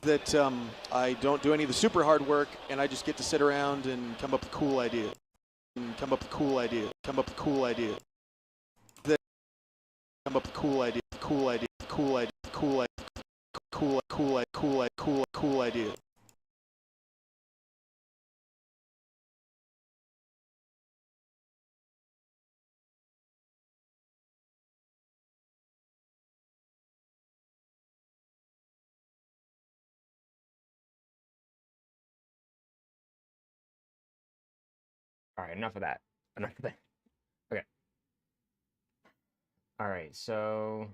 that I don't do any of the super hard work, and I just get to sit around and come up with cool ideas. And come up with cool ideas. Come up with cool ideas. That come up with cool ideas. Cool ideas. Cool ideas. Cool ideas. Cool ideas. All right, enough of that. Enough of that. Okay. All right, so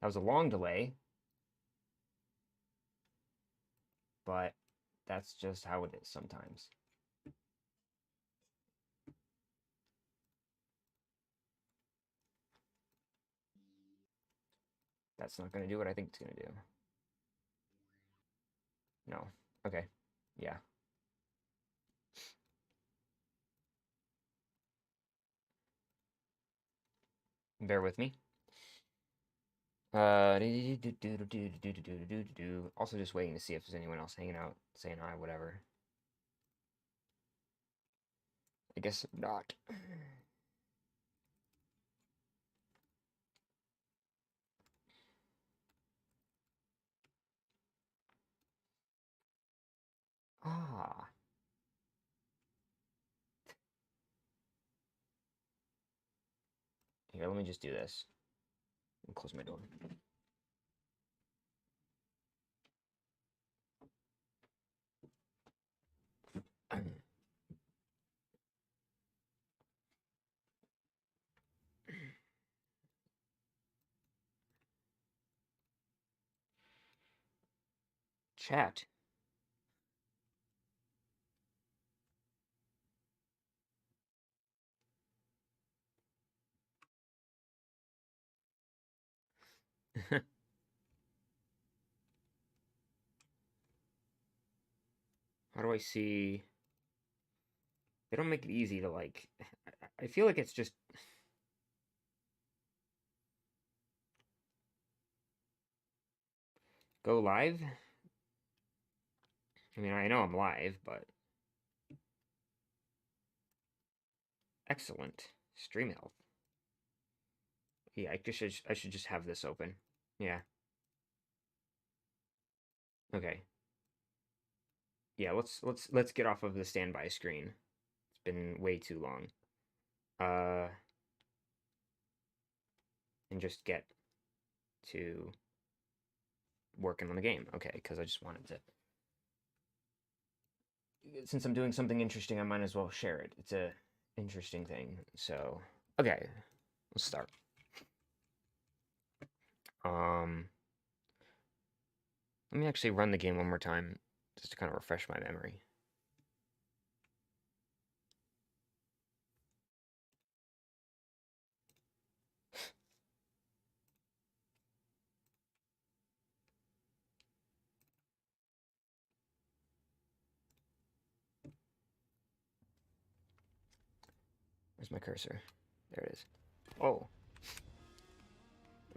that was a long delay, but that's just how it is sometimes. That's not going to do what I think it's going to do. No. Okay. Yeah. Bear with me. Also just waiting to see if there's anyone else hanging out, saying hi, whatever. I guess not. Ah. Here, let me just do this. And close my door. Chat. How do I see? They don't make it easy to like. I feel like it's just. Go live? I mean, I know I'm live, but. Excellent. Stream health. Yeah, I should just have this open. Yeah. Okay. Yeah, let's get off of the standby screen. It's been way too long. And just get to working on the game. Okay, because I just wanted to. Since I'm doing something interesting, I might as well share it. It's a interesting thing. So, okay, let's start. Let me actually run the game one more time just to kind of refresh my memory. Where's my cursor? There it is. Oh.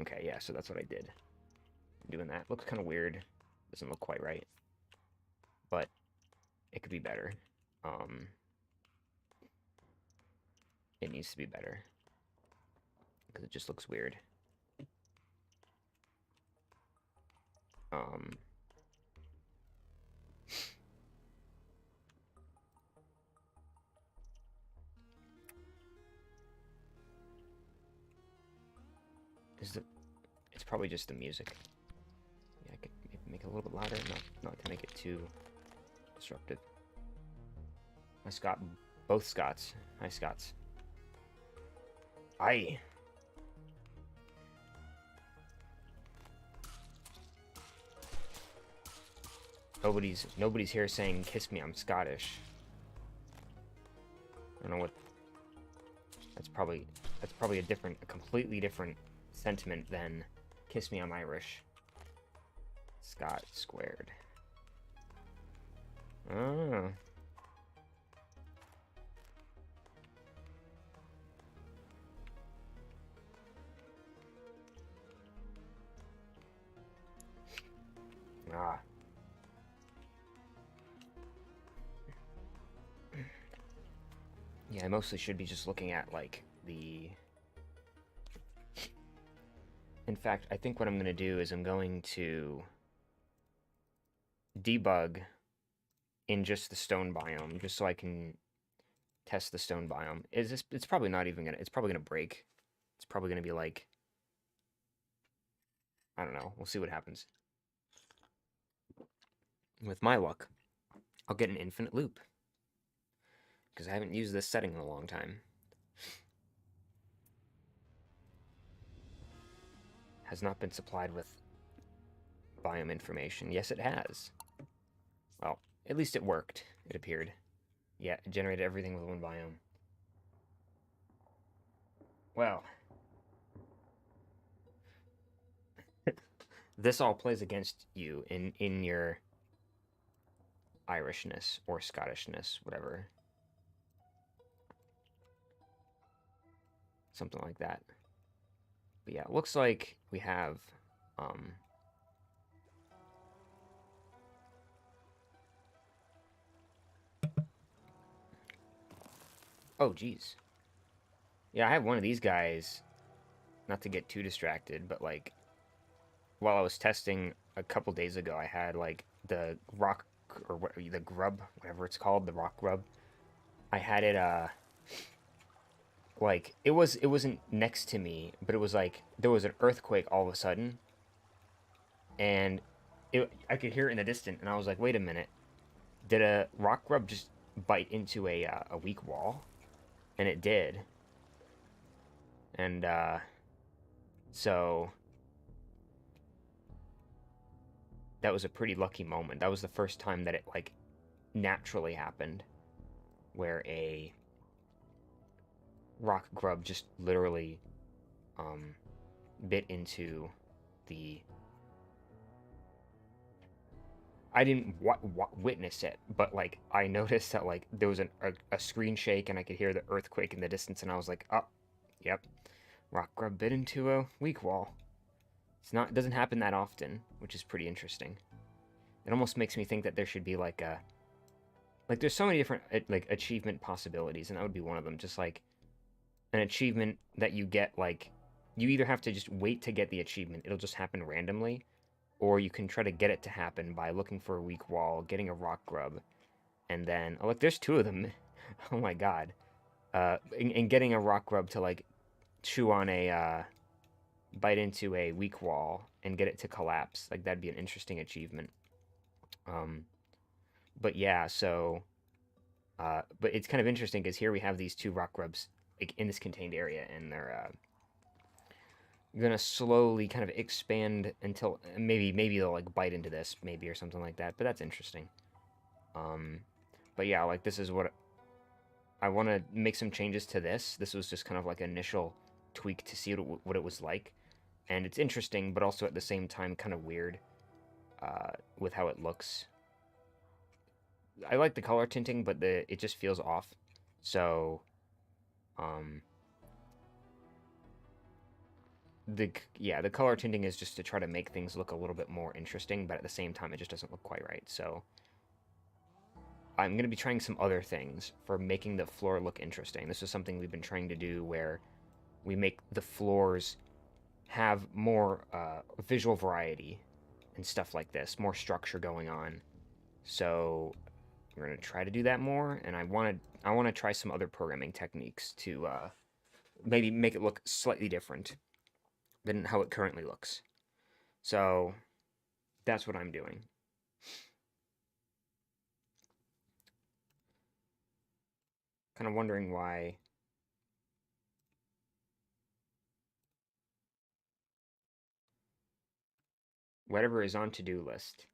Okay, yeah, so that's what I did. Doing that. Looks kind of weird. Doesn't look quite right. But it could be better. It needs to be better. Because it just looks weird. It's probably just the music. Yeah, I could maybe make it a little bit louder, not to make it too disruptive. Both Scots. Hi, Scots. Aye. Nobody's here saying "kiss me, I'm Scottish." I don't know what. That's probably a completely different sentiment than "Kiss Me, I'm Irish." Scott squared. Oh. Ah. Yeah, I mostly should be just looking at, like, the... In fact, I think what I'm going to do is I'm going to debug in just the stone biome, just so I can test the stone biome. It's probably not even gonna, it's probably gonna break. It's probably gonna be like, I don't know, we'll see what happens. With my luck, I'll get an infinite loop, because I haven't used this setting in a long time. Has not been supplied with biome information. Yes, it has. Well, at least it worked, it appeared. Yeah, it generated everything with one biome. Well, this all plays against you in your Irishness or Scottishness, whatever. Something like that. But yeah, it looks like we have oh geez. Yeah, I have one of these guys, not to get too distracted, but like while I was testing a couple days ago, I had like the rock or what the grub, whatever it's called, the rock grub. I had it like it wasn't next to me, but it was like there was an earthquake all of a sudden, and I could hear it in the distance, and I was like, wait a minute, did a rock grub just bite into a weak wall? And it did. And so that was a pretty lucky moment. That was the first time that it like naturally happened, where a rock grub just literally bit into the. I didn't witness it, but like I noticed that like there was a screen shake and I could hear the earthquake in the distance, and I was like, oh, yep, rock grub bit into a weak wall. It doesn't happen that often, which is pretty interesting. It almost makes me think that there should be like there's so many different like achievement possibilities, and that would be one of them. Just like an achievement that you get, like you either have to just wait to get the achievement, it'll just happen randomly, or you can try to get it to happen by looking for a weak wall, getting a rock grub, and then oh look, there's two of them. Oh my god. And getting a rock grub to like chew on a bite into a weak wall and get it to collapse. Like that'd be an interesting achievement. But yeah, so but it's kind of interesting because here we have these two rock grubs like in this contained area, and they're gonna slowly kind of expand until maybe they'll like bite into this maybe or something like that. But that's interesting. But yeah, like this is what I want to make some changes to this. This was just kind of like an initial tweak to see what it was like, and it's interesting, but also at the same time kind of weird with how it looks. I like the color tinting, but it just feels off. So, the color tinting is just to try to make things look a little bit more interesting, but at the same time, it just doesn't look quite right. So, I'm going to be trying some other things for making the floor look interesting. This is something we've been trying to do where we make the floors have more visual variety and stuff like this, more structure going on. So we're going to try to do that more, and I want to try some other programming techniques to maybe make it look slightly different than how it currently looks. So that's what I'm doing. Kind of wondering why whatever is on to-do list.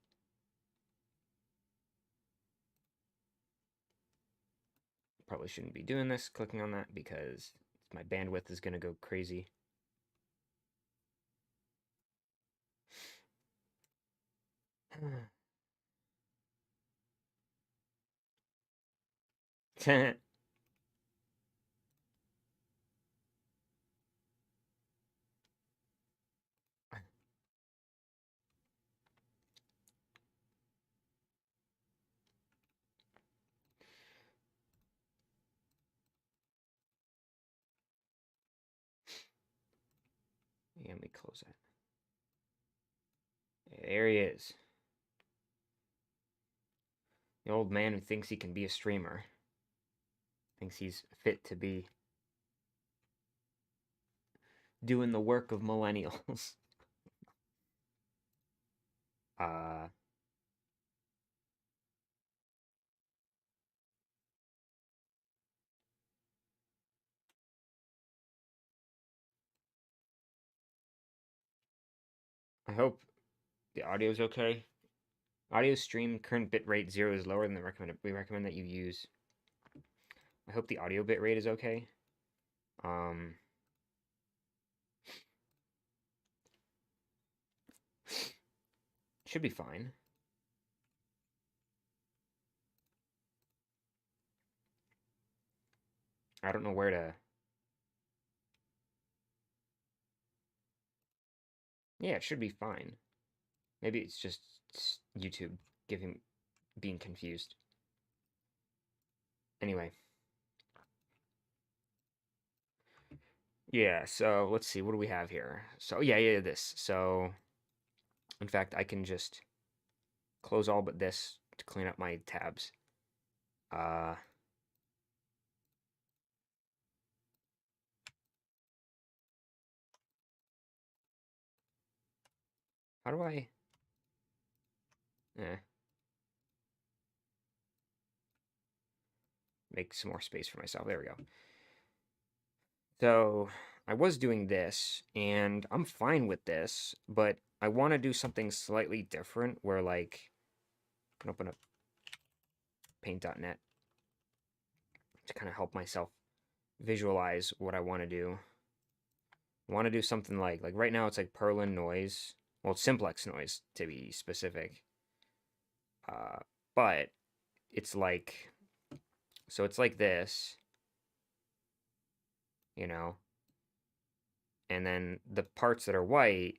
Probably shouldn't be doing this, clicking on that, because my bandwidth is going to go crazy. Yeah, let me close that. There he is. The old man who thinks he can be a streamer. Thinks he's fit to be doing the work of millennials. uh, I hope the audio's okay. Audio stream current bitrate 0 is lower than we recommend that you use. I hope the audio bitrate is okay. Should be fine. I don't know where to... Yeah, it should be fine. Maybe it's just YouTube being confused. Anyway. Yeah, so let's see, what do we have here? So, yeah, this. So, in fact, I can just close all but this to clean up my tabs. How do I... Make some more space for myself. There we go. So I was doing this, and I'm fine with this, but I want to do something slightly different where, like, I can open up paint.net to kind of help myself visualize what I want to do. I want to do something like right now it's like Perlin noise. Well, it's simplex noise, to be specific. But it's like, so it's like this, you know, and then the parts that are white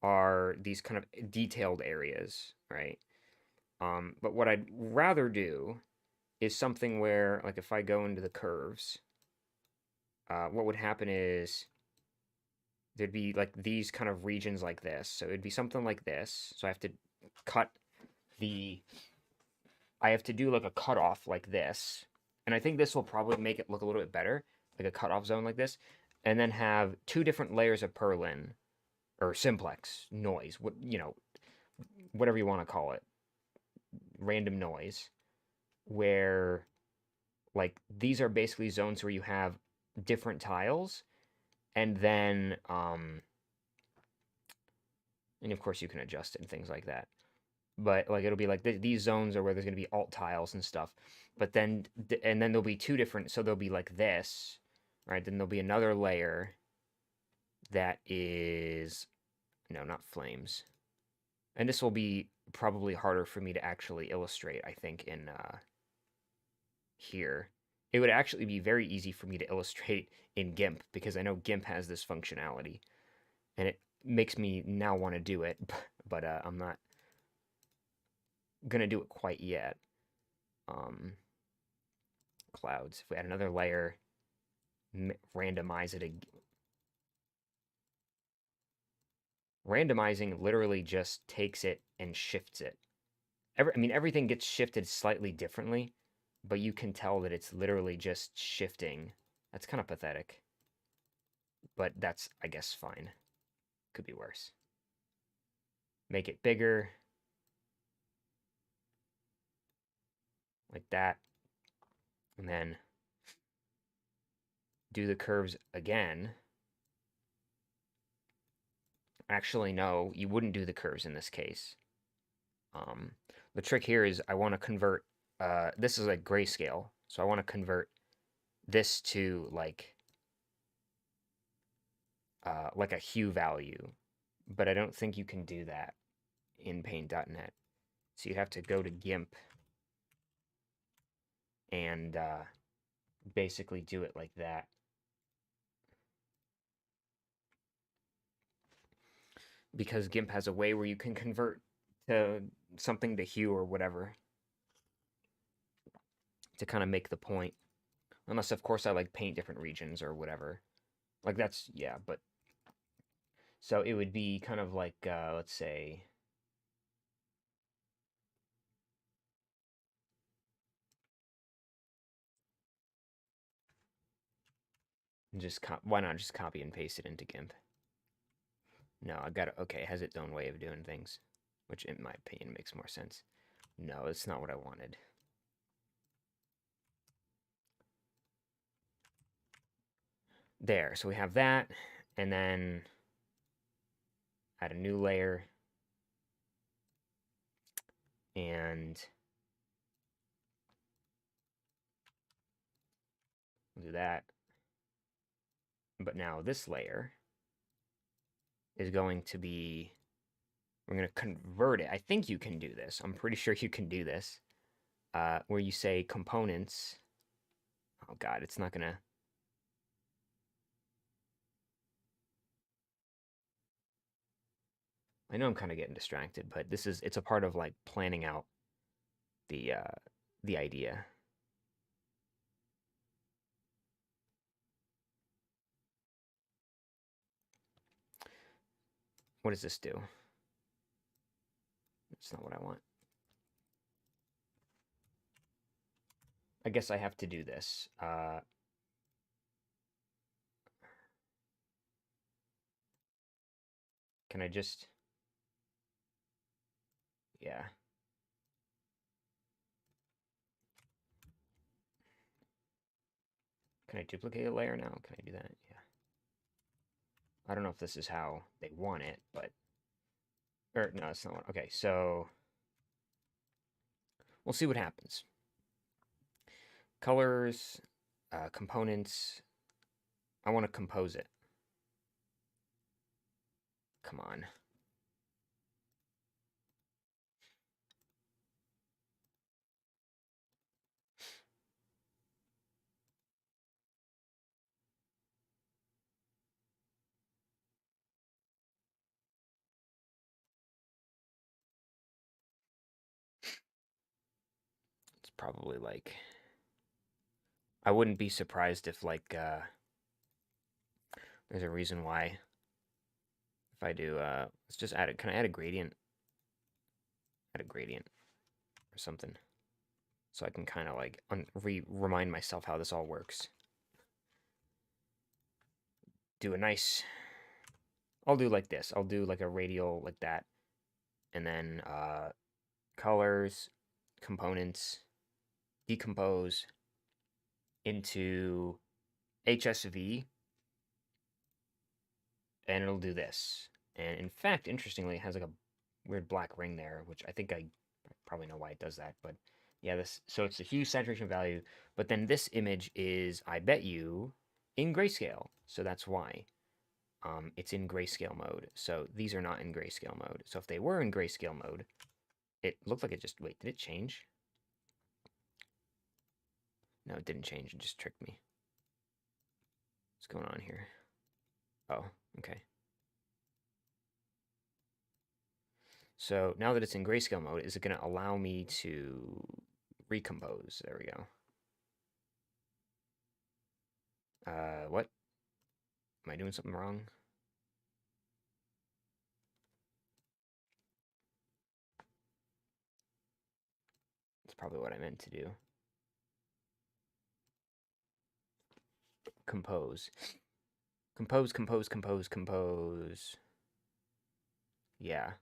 are these kind of detailed areas, right? But what I'd rather do is something where, like, if I go into the curves, what would happen is there'd be like these kind of regions like this. So it'd be something like this. So I have to cut I have to do like a cutoff like this. And I think this will probably make it look a little bit better, like a cutoff zone like this. And then have two different layers of Perlin or simplex noise, whatever you want to call it, random noise, where like these are basically zones where you have different tiles, and then and of course you can adjust it and things like that. But like it'll be like these zones are where there's going to be alt tiles and stuff. But then and then there'll be two different, so there'll be like this, right? Then there'll be another layer that is, no, not flames. And this will be probably harder for me to actually illustrate, I think, in here. It would actually be very easy for me to illustrate in GIMP, because I know GIMP has this functionality. And it makes me now want to do it, but I'm not going to do it quite yet. Clouds. If we add another layer, randomize it again. Randomizing literally just takes it and shifts it. Everything gets shifted slightly differently, but you can tell that it's literally just shifting. That's kind of pathetic. But that's, I guess, fine. Could be worse. Make it bigger. Like that. And then do the curves again. Actually, no, you wouldn't do the curves in this case. The trick here is I want to convert, this is like grayscale. So I want to convert this to like a hue value, but I don't think you can do that in Paint.net. So you have to go to GIMP and basically do it like that. Because GIMP has a way where you can convert to something to hue or whatever to kind of make the point. Unless, of course, I like paint different regions or whatever. Like that's, yeah, but. So it would be kind of like, let's say, why not just copy and paste it into GIMP? No, I got it. Okay, it has its own way of doing things, which in my opinion makes more sense. No, it's not what I wanted. There, so we have that, and then add a new layer, and we'll do that. But now this layer is going to be, we're going to convert it. I think you can do this. I'm pretty sure you can do this. Where you say components. Oh God, it's not gonna. I know I'm kind of getting distracted, but it's a part of like planning out the idea. What does this do? It's not what I want. I guess I have to do this. Can I just... Yeah. Can I duplicate a layer now? Can I do that? Yeah. I don't know if this is how they want it, but... Or, no, it's not. Okay, so... We'll see what happens. Colors, components. I want to compose it. Come on. It's probably like... I wouldn't be surprised if, like, there's a reason why. If I do, let's just add it. Can I add a gradient? Add a gradient or something. So I can kind of like remind myself how this all works. Do a nice... I'll do like this. I'll do like a radial like that. And then colors, components, decompose into HSV. And it'll do this. And in fact, interestingly, it has like a weird black ring there, which I think I probably know why it does that. But yeah, so it's the hue saturation value. But then this image is, I bet you, in grayscale. So that's why. It's in grayscale mode. So these are not in grayscale mode. So if they were in grayscale mode, it looked like it just... Wait, did it change? No, it didn't change. It just tricked me. What's going on here? Oh, okay. So now that it's in grayscale mode, is it going to allow me to recompose? There we go. What? Am I doing something wrong? That's probably what I meant to do. Compose. Compose, compose, compose, compose. Yeah.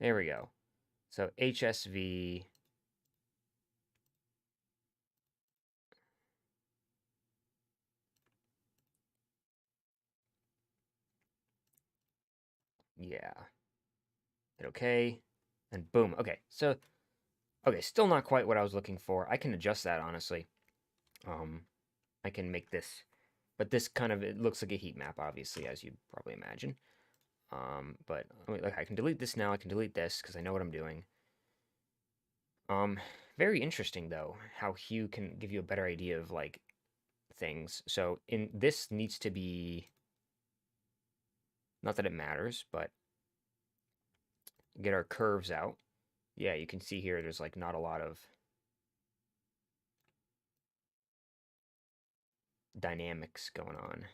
There we go. So HSV. Yeah. Hit OK. And boom. Okay. So, Okay, still not quite what I was looking for. I can adjust that, honestly. I can make this, but this kind of, it looks like a heat map, obviously, as you'd probably imagine. But like, I can delete this now. I can delete this because I know what I'm doing. Very interesting though, how hue can give you a better idea of like things. So in this needs to be, not that it matters, but get our curves out. Yeah, you can see here there's like not a lot of dynamics going on.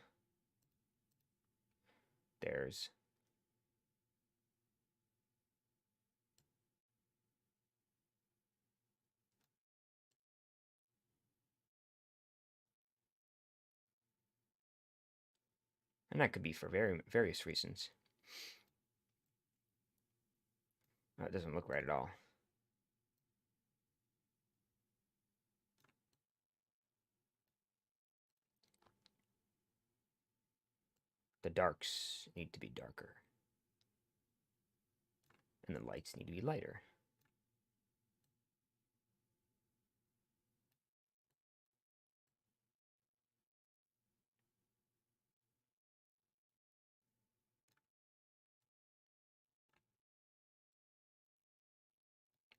There's and that could be for various reasons. It doesn't look right at all. The darks need to be darker. And the lights need to be lighter.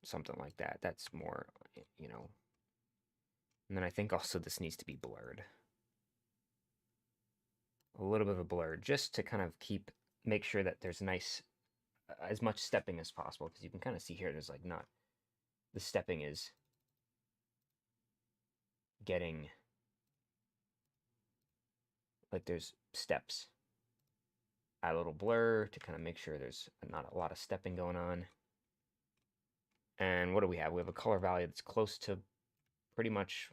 Something like that. That's more, you know. And then I think also this needs to be blurred. A little bit of a blur, just to kind of make sure that there's nice, as much stepping as possible, because you can kind of see here there's like not, the stepping is getting, like there's steps. Add a little blur to kind of make sure there's not a lot of stepping going on. And what do we have? We have a color value that's close to pretty much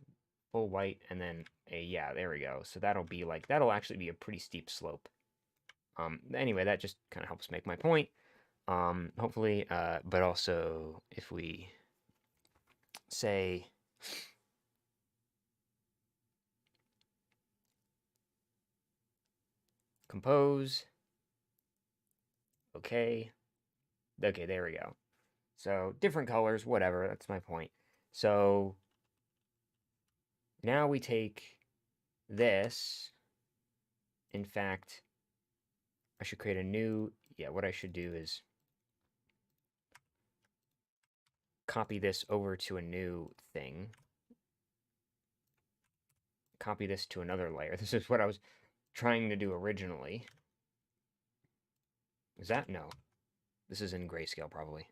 full white, and then yeah, there we go. So that'll be like, that'll actually be a pretty steep slope. Anyway, that just kind of helps make my point. Hopefully, but also if we say compose, okay, there we go. So different colors, whatever, that's my point. So now we take this. In fact, I should create a new, yeah, what I should do is copy this over to a new thing. Copy this to another layer. This is what I was trying to do originally. Is that? No. This is in grayscale, probably.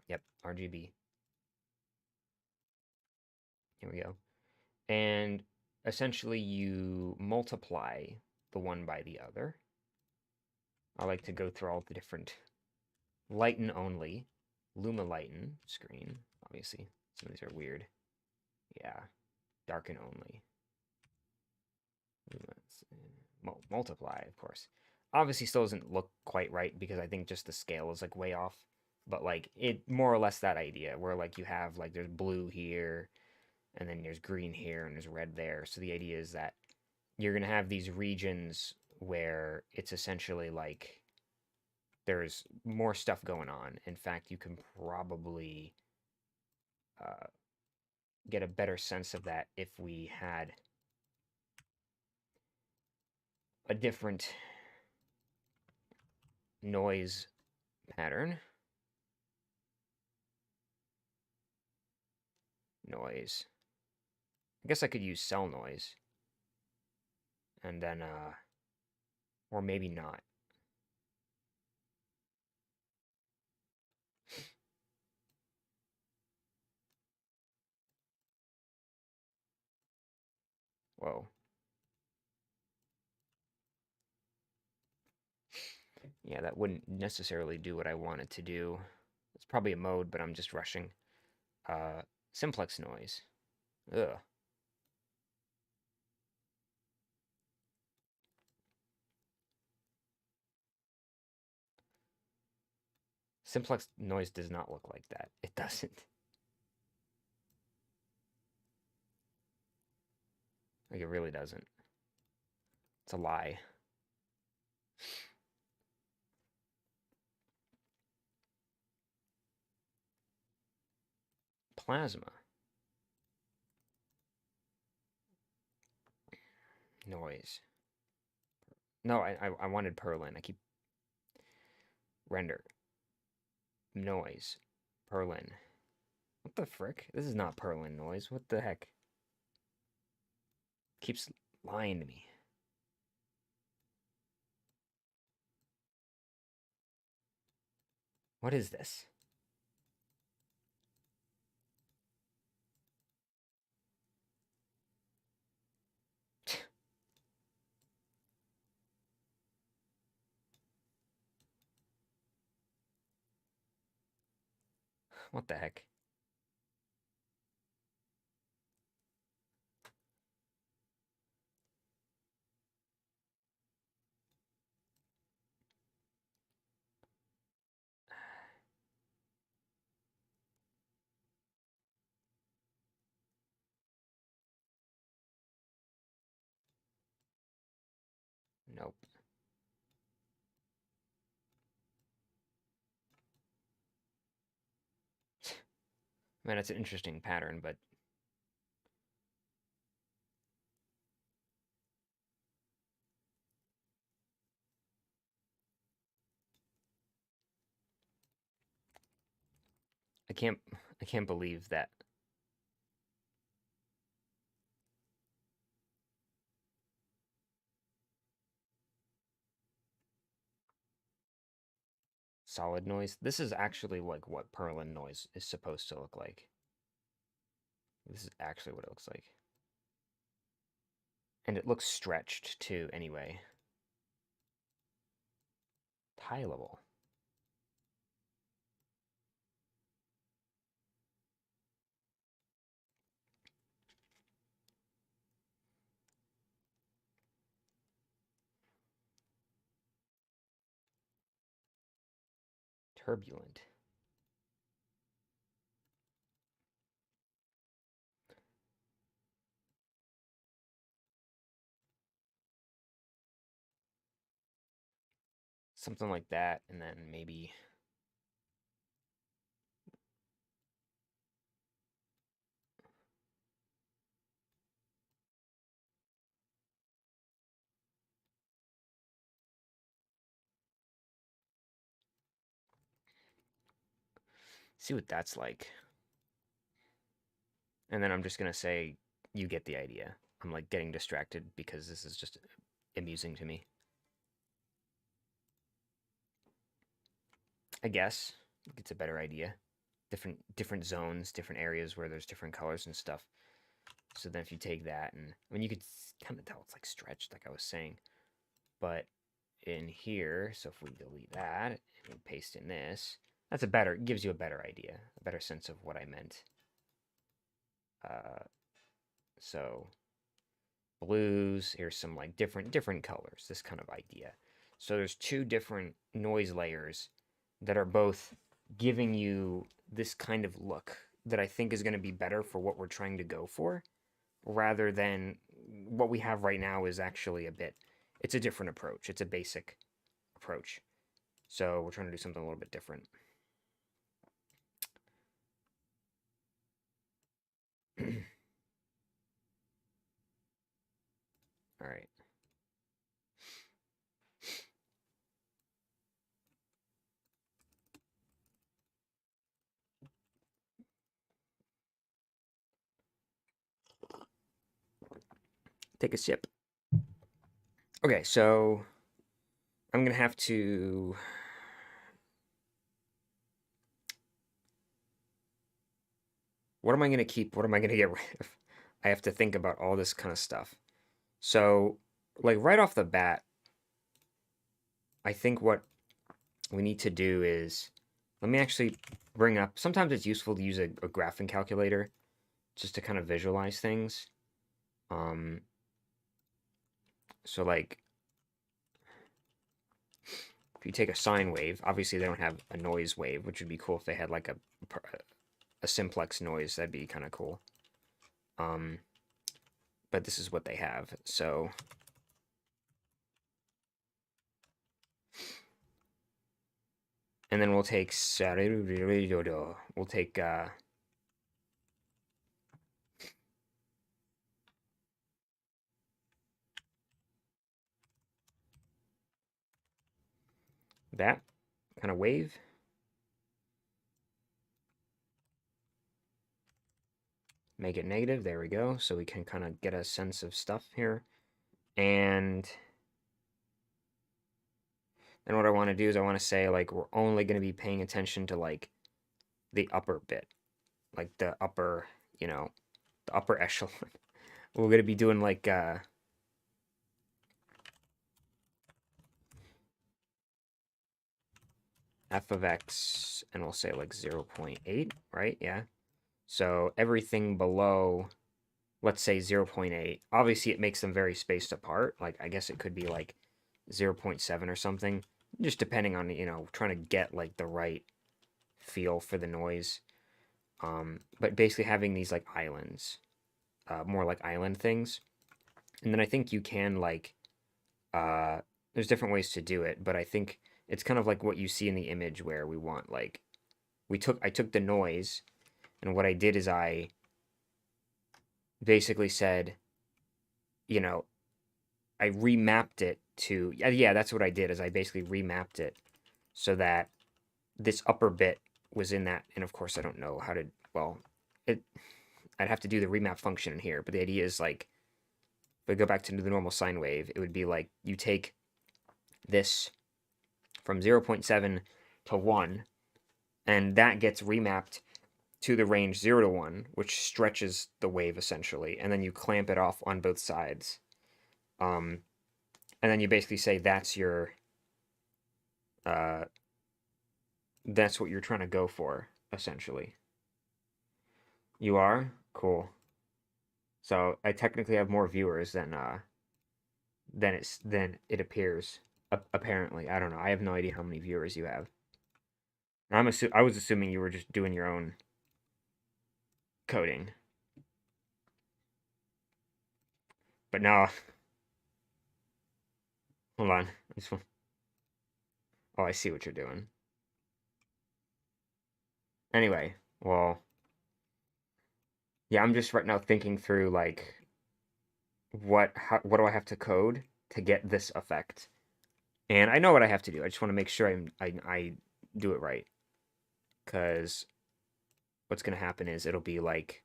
Yep, RGB. Here we go. And essentially you multiply the one by the other. I like to go through all the different lighten only, Luma lighten screen. Obviously, some of these are weird. Yeah, darken only. Multiply, of course. Obviously, still doesn't look quite right because I think just the scale is like way off. But like it more or less that idea where like you have like there's blue here, and then there's green here, and there's red there. So the idea is that you're gonna have these regions where it's essentially like there's more stuff going on. In fact, you can probably get a better sense of that if we had a different noise pattern. Noise. I guess I could use cell noise. And then, or maybe not. Whoa. Yeah, that wouldn't necessarily do what I wanted to do. It's probably a mode, but I'm just rushing. Simplex noise. Ugh. Simplex noise does not look like that. It doesn't. Like, it really doesn't. It's a lie. Plasma. Noise. No, I wanted Perlin. I keep... Render. Noise. Perlin. What the frick? This is not Perlin noise. What the heck? Keeps lying to me. What is this? What the heck? Nope. Man, it's an interesting pattern, but... I can't believe that. Solid noise. This is actually like what Perlin noise is supposed to look like. This is actually what it looks like. And it looks stretched too, anyway. Tileable. Turbulent. Something like that, and then maybe... See what that's like. And then I'm just gonna say, you get the idea. I'm like getting distracted because this is just amusing to me. I guess it's a better idea. Different zones, different areas where there's different colors and stuff. So then if you take that and I mean you could kind of tell it's like stretched, like I was saying. But in here, so if we delete that and paste in this, that's a better, gives you a better idea, a better sense of what I meant. So blues, here's some like different colors, this kind of idea. So there's two different noise layers that are both giving you this kind of look that I think is going to be better for what we're trying to go for, rather than what we have right now is actually it's a different approach. It's a basic approach. So we're trying to do something a little bit different. All right. Take a sip. Okay, so I'm going to have to... What am I going to keep? What am I going to get rid of? I have to think about all this kind of stuff. So, like, right off the bat, I think what we need to do is... Let me actually bring up... Sometimes it's useful to use a graphing calculator just to kind of visualize things. So, like... If you take a sine wave, obviously they don't have a noise wave, which would be cool if they had like a simplex noise. That'd be kind of cool. But this is what they have. So and then we'll take that kind of wave. Make it negative. There we go. So we can kind of get a sense of stuff here. And then what I want to do is I want to say, like, we're only going to be paying attention to, like, the upper bit. Like, the upper, you know, the upper echelon. We're going to be doing, like, f of x, and we'll say, like, 0.8, right? Yeah. So everything below, let's say 0.8. Obviously, it makes them very spaced apart. Like, I guess it could be, like, 0.7 or something. Just depending on, you know, trying to get, like, the right feel for the noise. But basically having these, like, islands. More like island things. And then I think you can, like, there's different ways to do it, but I think it's kind of like what you see in the image where we want, like, I took the noise, and what I did is I basically said, you know, I remapped it to, yeah, that's what I did, is I basically remapped it so that this upper bit was in that, and of course I don't know how to, well, I'd have to do the remap function in here, but the idea is, like, if I go back to the normal sine wave, it would be like you take this from 0.7 to 1, and that gets remapped to the range 0 to 1, which stretches the wave essentially, and then you clamp it off on both sides. And then you basically say that's your, that's what you're trying to go for, essentially. You are? Cool. So I technically have more viewers than it appears. Apparently, I don't know. I have no idea how many viewers you have. I was assuming you were just doing your own coding, but no. Hold on. Oh, I see what you're doing. Anyway, well, yeah, I'm just right now thinking through, like, what do I have to code to get this effect, and I know what I have to do. I just want to make sure I do it right, because what's gonna happen is it'll be like,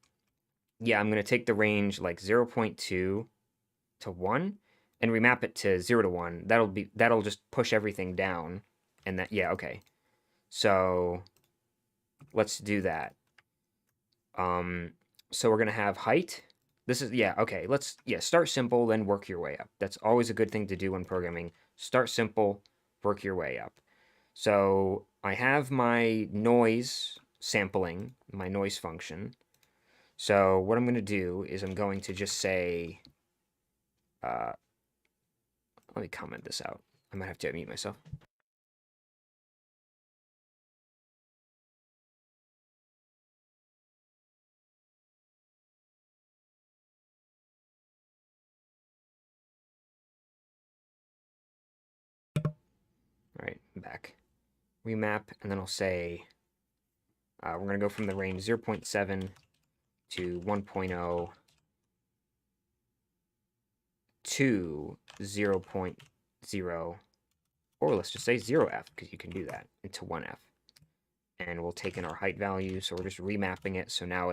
yeah, I'm gonna take the range like 0.2 to 1 and remap it to 0 to 1. That'll just push everything down, and that, yeah, okay. So let's do that. So we're gonna have height. This is, yeah, okay. Let's, yeah, start simple, then work your way up. That's always a good thing to do when programming. Start simple, work your way up. So I have my noise sampling, my noise function. So what I'm gonna do is I'm going to just say, let me comment this out. I might have to mute myself. All right, I'm back. Remap, and then I'll say, we're going to go from the range 0.7 to 1.0 to 0.0, or let's just say 0f, because you can do that, into 1f. And we'll take in our height value, so we're just remapping it, so now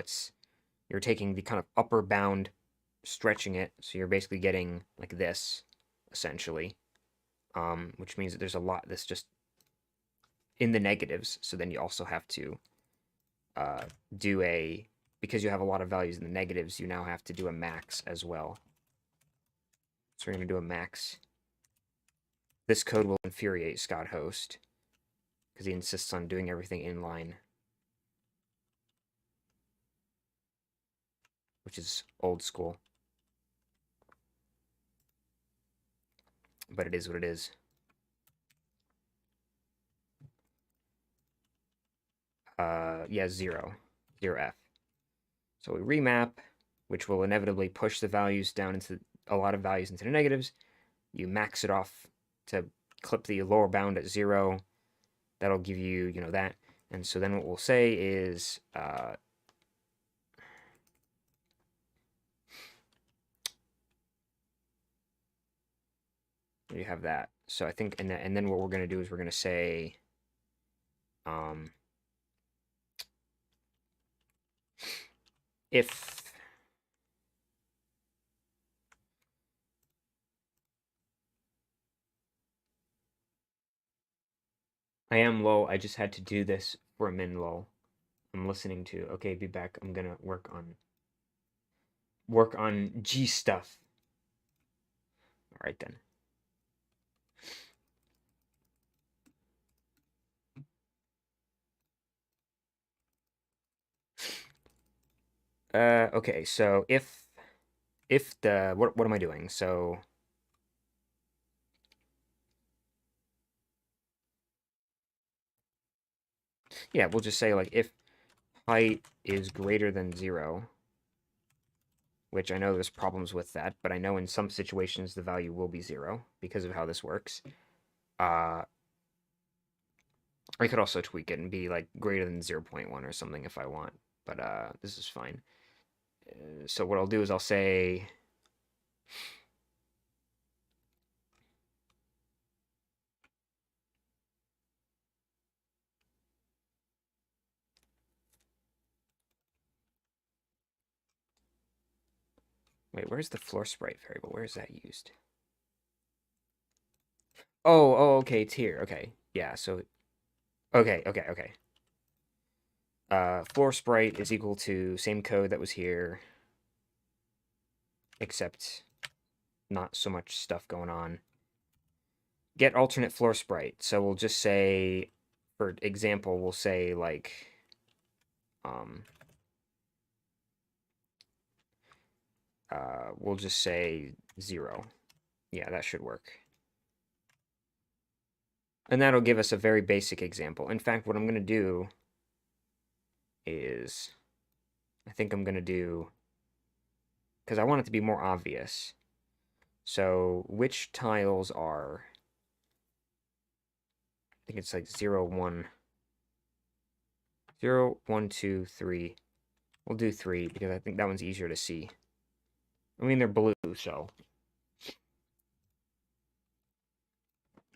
you're taking the kind of upper bound, stretching it, so you're basically getting like this, essentially, which means that there's a lot that's just in the negatives, so then you also have to because you have a lot of values in the negatives, you now have to do a max as well. So we're going to do a max. This code will infuriate Scott Host, because he insists on doing everything in line, which is old school. But it is what it is. Yeah, 0f. So we remap, which will inevitably push the values down into a lot of values into the negatives. You max it off to clip the lower bound at 0. That'll give you, you know, that. And so then what we'll say is, You have that. So I think, and then what we're gonna do is we're gonna say, if I am low, I just had to do this for a min lol. I'm listening to. Okay, be back. I'm gonna work on G stuff. All right then. Okay, so if the what am I doing? So yeah, we'll just say like if height is greater than 0, which I know there's problems with that, but I know in some situations the value will be 0 because of how this works. I could also tweak it and be like greater than 0.1 or something if I want, but this is fine. So what I'll do is I'll say wait, where's the floor sprite variable? Where is that used? Oh, okay, it's here. Okay. Yeah, so okay. Floor sprite is equal to same code that was here, except not so much stuff going on. Get alternate floor sprite. So we'll just say, for example, we'll say like, we'll just say 0. Yeah, that should work. And that'll give us a very basic example. In fact, what I'm going to do is, I think I'm going to do, because I want it to be more obvious. So which tiles are, I think it's like 0, 1, 0, 1, 2, 3. We'll do 3 because I think that one's easier to see. I mean, they're blue, so.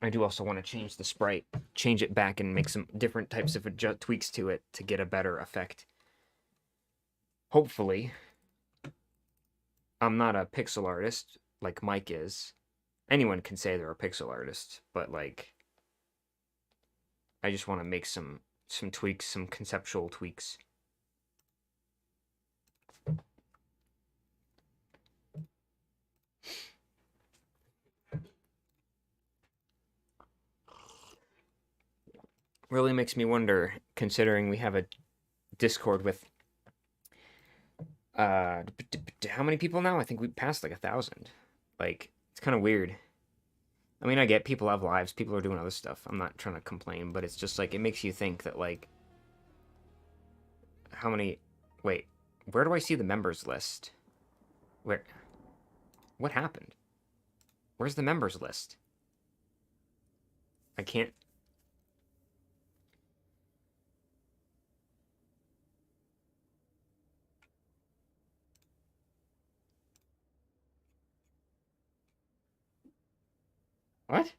I do also want to change the sprite, change it back and make some different types of tweaks to it to get a better effect. Hopefully. I'm not a pixel artist like Mike is. Anyone can say they're a pixel artist, but like, I just want to make some tweaks, some conceptual tweaks. Really makes me wonder, considering we have a Discord with how many people now? I think we passed like 1,000. Like, it's kind of weird. I mean, I get people have lives, people are doing other stuff. I'm not trying to complain, but it's just like it makes you think that like how many wait, where do I see the members list? Where what happened? Where's the members list? I can't. What?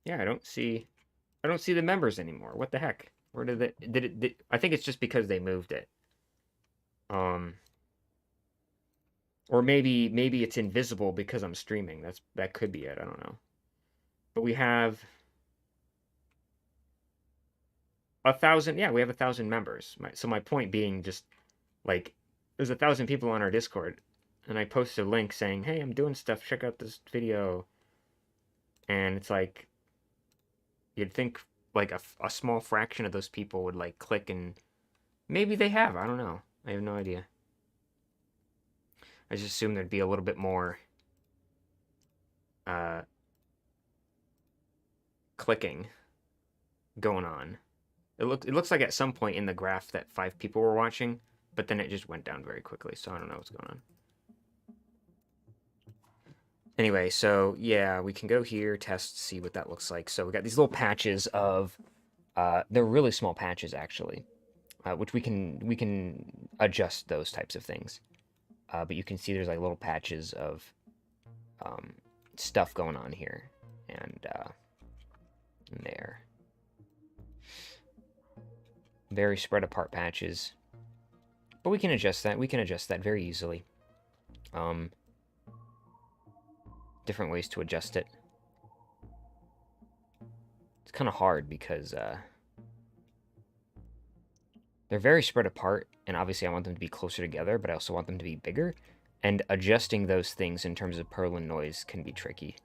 Yeah, I don't see the members anymore. What the heck? Where I think it's just because they moved it. Or maybe it's invisible because I'm streaming. That could be it. I don't know. But we have 1,000. Yeah, we have 1,000 members. So my point being, just like, there's 1,000 people on our Discord, and I posted a link saying, "Hey, I'm doing stuff. Check out this video." And it's like, you'd think like a small fraction of those people would like click, and maybe they have. I don't know. I have no idea. I just assume there'd be a little bit more clicking going on. It looks like at some point in the graph that 5 people were watching, but then it just went down very quickly. So I don't know what's going on. Anyway, so yeah, we can go here, test, see what that looks like. So we got these little patches of, they're really small patches actually, which we can adjust those types of things. But you can see there's like little patches of um, stuff going on here and there. Very spread apart patches. But we can adjust that. We can adjust that very easily. Different ways to adjust it. It's kind of hard because they're very spread apart, and obviously I want them to be closer together, but I also want them to be bigger. And adjusting those things in terms of Perlin noise can be tricky.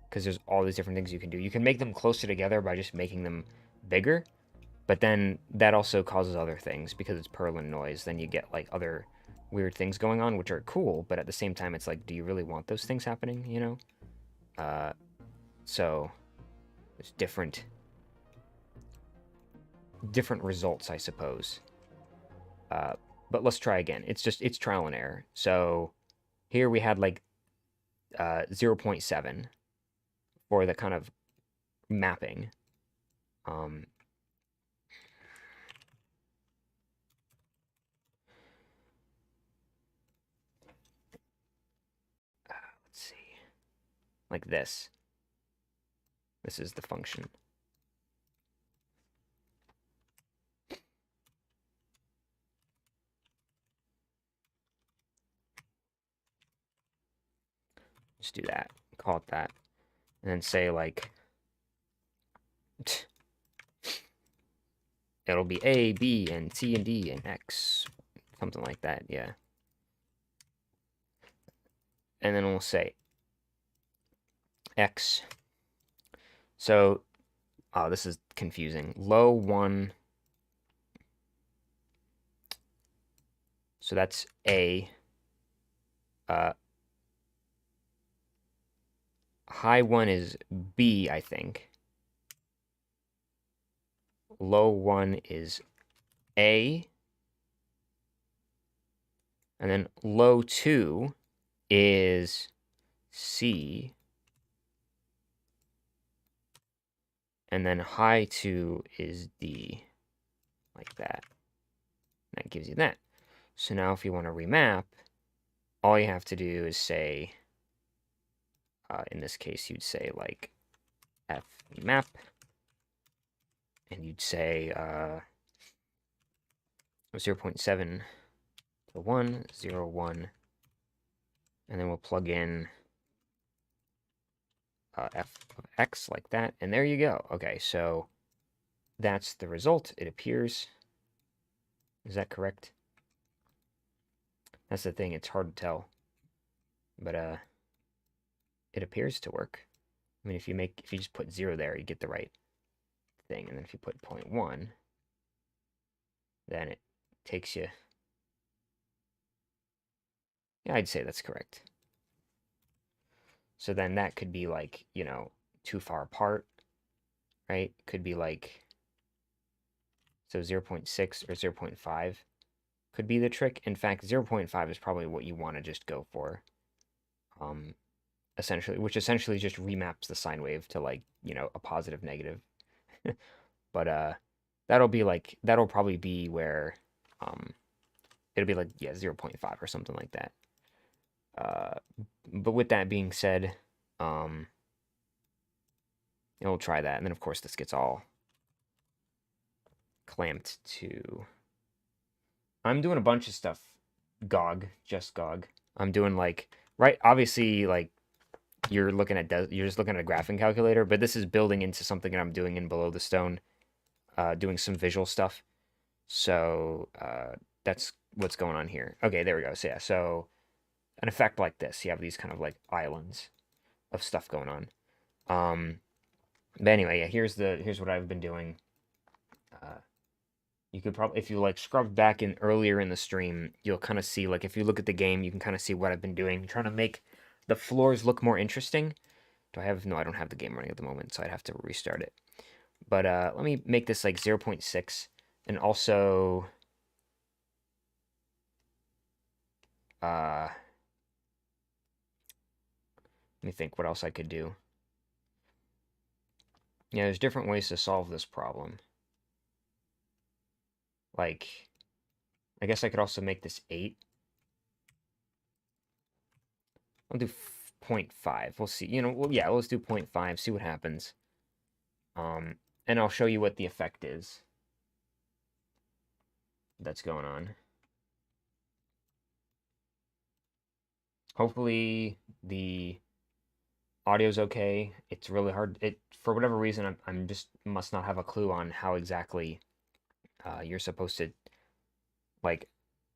Because there's all these different things you can do. You can make them closer together by just making them bigger, but then that also causes other things because it's Perlin noise. Then you get like other weird things going on, which are cool, but at the same time, it's like, do you really want those things happening, you know? So there's different results, I suppose. But let's try again. It's trial and error. So here we had like 0.7 for the kind of mapping. Let's see. Like this. This is the function. Just do that. Call it that. And then say like it'll be A, B, and C, and D, and X. Something like that, yeah. And then we'll say X. So, oh, this is confusing. Low 1. So that's A. High 1 is B, I think. Low 1 is A. And then low 2 is C. And then high 2 is D. Like that. That gives you that. So now if you want to remap, all you have to do is say, in this case, you'd say like F map. And you'd say 0.7 to 1, 0, 1. And then we'll plug in f of x like that. And there you go. Okay, so that's the result. It appears. Is that correct? That's the thing. It's hard to tell. But it appears to work. I mean, if you just put 0 there, you get the right thing. And then if you put 0.1, then it takes you. Yeah, I'd say that's correct. So then that could be like, you know, too far apart, right? Could be like, so 0.6 or 0.5 could be the trick. In fact, 0.5 is probably what you want to just go for. Essentially, which essentially just remaps the sine wave to like, you know, a positive negative. But that'll probably be where it'll be like, yeah, 0.5 or something like that. But with that being said, we'll try that. And then, of course, this gets all clamped to... I'm doing a bunch of stuff. Just GOG. I'm doing, like... Right, obviously, like, you're just looking at a graphing calculator, but this is building into something that I'm doing in Below the Stone, doing some visual stuff. So, that's what's going on here. Okay, there we go. So, yeah, so... an effect like this. You have these kind of like islands of stuff going on. But anyway, yeah, here's what I've been doing. You could probably, if you like scrub back in earlier in the stream, you'll kind of see, like, if you look at the game, you can kind of see what I've been doing. I'm trying to make the floors look more interesting. No, I don't have the game running at the moment, so I'd have to restart it. But let me make this like 0.6, and also me think what else I could do. Yeah, there's different ways to solve this problem. Like, I guess I could also make this 8. I'll do 0.5. We'll see. You know, well, yeah, let's do 0.5, see what happens. And I'll show you what the effect is that's going on. Hopefully the audio's okay. It's really hard. For whatever reason, I'm just must not have a clue on how exactly you're supposed to like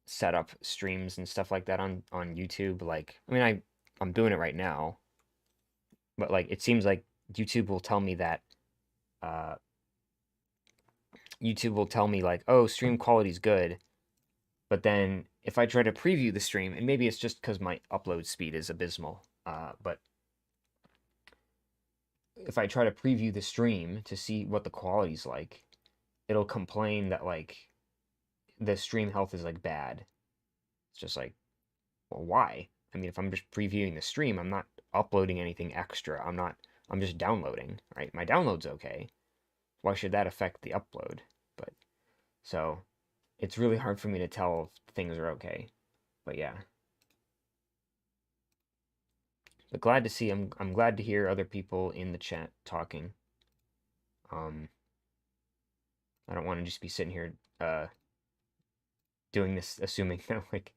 set up streams and stuff like that on YouTube. Like, I mean, I'm doing it right now, but like it seems like YouTube will tell me that YouTube will tell me like, oh, stream quality's good, but then if I try to preview the stream, and maybe it's just because my upload speed is abysmal, but if I try to preview the stream to see what the quality's like, it'll complain that like the stream health is like bad. It's just like, well, why? I mean, if I'm just previewing the stream, I'm not uploading anything extra. I'm just downloading, right? My download's okay. Why should that affect the upload? But so it's really hard for me to tell if things are okay. But yeah. But glad to see, I'm glad to hear other people in the chat talking. I don't want to just be sitting here doing this assuming like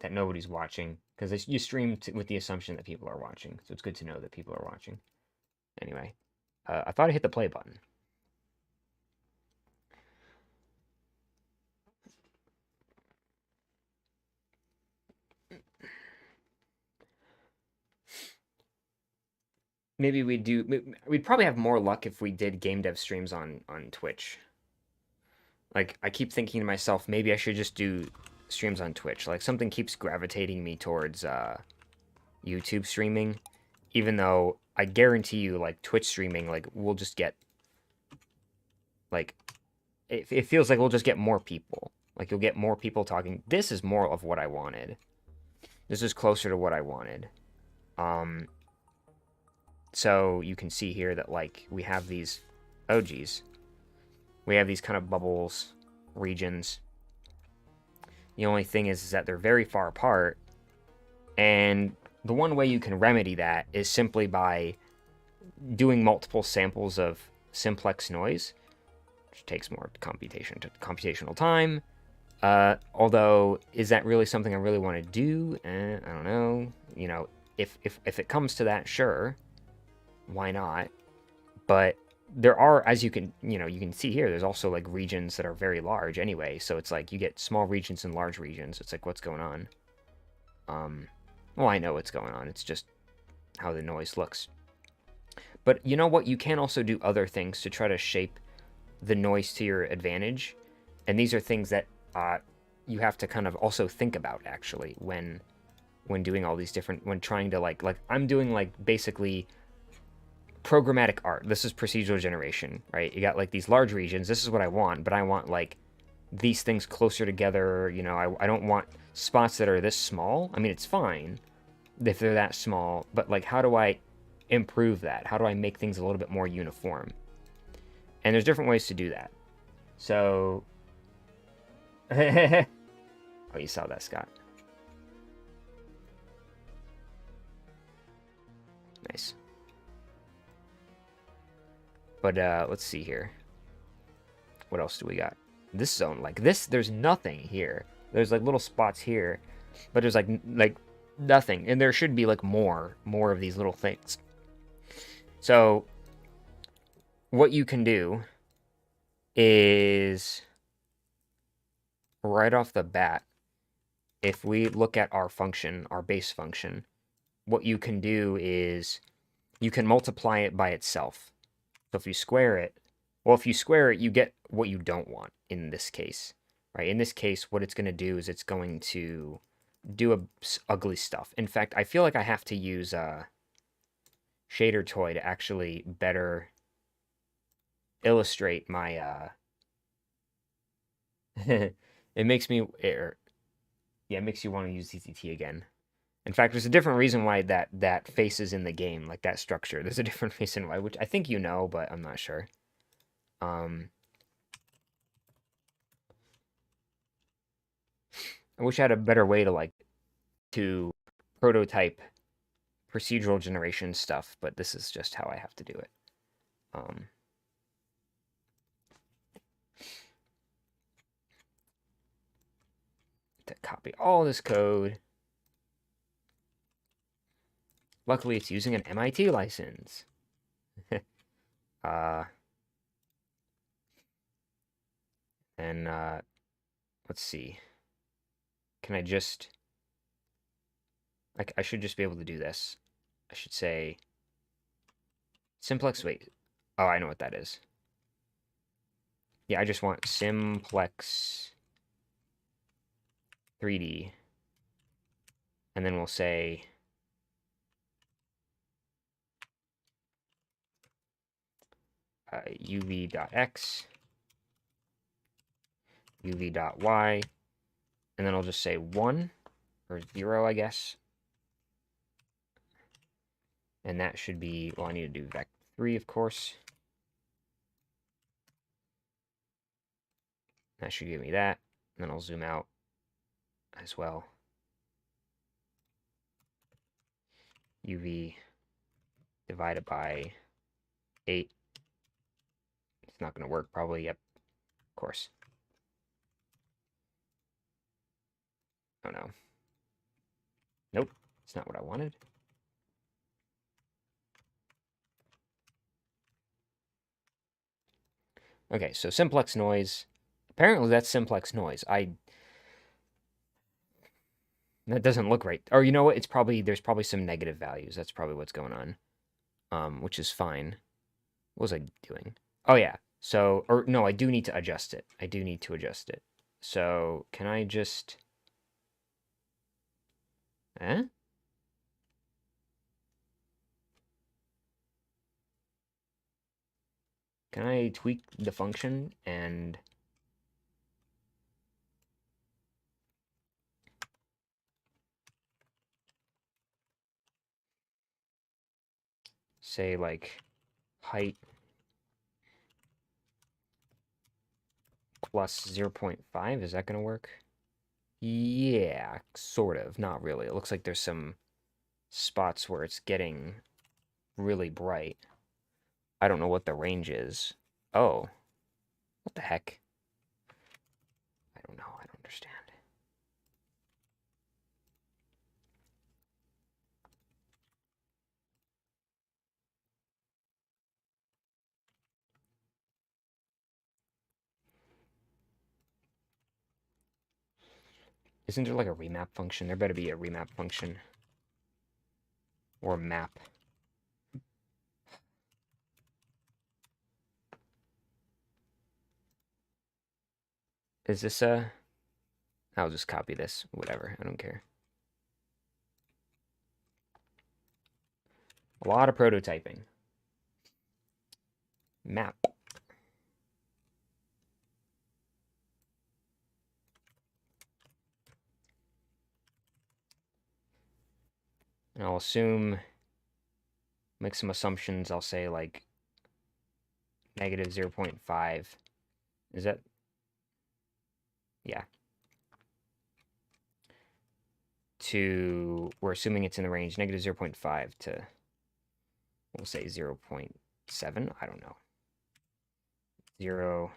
that nobody's watching, because you stream with the assumption that people are watching, so it's good to know that people are watching. Anyway, I thought I hit the play button. Maybe we'd probably have more luck if we did game dev streams on Twitch. Like, I keep thinking to myself, maybe I should just do streams on Twitch. Like, something keeps gravitating me towards YouTube streaming, even though I guarantee you, like, Twitch streaming, like, we'll just get, like, it feels like we'll just get more people. Like, you'll get more people talking. This is more of what I wanted. This is closer to what I wanted. So you can see here that, like, we have these, oh geez, we have these kind of bubbles, regions. The only thing is that they're very far apart, and the one way you can remedy that is simply by doing multiple samples of simplex noise, which takes more computational time. Although, is that really something I really want to do? I don't know. You know, if it comes to that, sure, why not? But there are, as you can see here, there's also like regions that are very large anyway. So it's like you get small regions and large regions. It's like, what's going on? Well, I know what's going on. It's just how the noise looks. But you know what? You can also do other things to try to shape the noise to your advantage. And these are things that you have to kind of also think about, actually, when doing all these different, when trying to like I'm doing like basically programmatic art. This is procedural generation, right? You got like these large regions. This is what I want, but I want like these things closer together. You know, I don't want spots that are this small. I mean, it's fine if they're that small, but like, how do I improve that? How do I make things a little bit more uniform? And there's different ways to do that. So, oh, you saw that, Scott. Nice. But let's see here. What else do we got? This zone, like this, there's nothing here. There's like little spots here, but there's like nothing, and there should be like more of these little things. So what you can do is, right off the bat, if we look at our function, our base function, what you can do is you can multiply it by itself. So if you square it, well, if you square it, you get what you don't want in this case, right? In this case, what it's going to do is it's going to do ugly stuff. In fact, I feel like I have to use Shader Toy to actually better illustrate my it makes me yeah, it makes you want to use ZZT again. In fact, there's a different reason why that face is in the game, like that structure. There's a different reason why, which I think you know, but I'm not sure. I wish I had a better way to prototype procedural generation stuff, but this is just how I have to do it. To copy all this code. Luckily, it's using an MIT license. And let's see. Can I just... I should just be able to do this. I should say... Simplex, wait. Oh, I know what that is. Yeah, I just want simplex 3D. And then we'll say... uv.x, uv.y, and then I'll just say 1 or 0, I guess. And that should be, well, I need to do vec3, of course. That should give me that. And then I'll zoom out as well. UV divided by 8. It's not going to work, probably. Yep, of course. Oh, no. Nope, it's not what I wanted. Okay, so simplex noise. Apparently that's simplex noise. That doesn't look right. Or you know what? There's probably some negative values. That's probably what's going on. Which is fine. What was I doing? Oh yeah. So, or no, I do need to adjust it. I do need to adjust it. So, can I just... Eh? Can I tweak the function and... say, like, height plus 0.5? Is that going to work? Yeah, sort of. Not really. It looks like there's some spots where it's getting really bright. I don't know what the range is. Oh. What the heck? I don't know. I don't understand. Isn't there like a remap function? There better be a remap function. Or map. Is this a... I'll just copy this. Whatever. I don't care. A lot of prototyping. Map. And I'll assume... Make some assumptions. I'll say like... negative 0.5. Is that... Yeah. We're assuming it's in the range negative 0.5 to, we'll say 0.7. I don't know. 0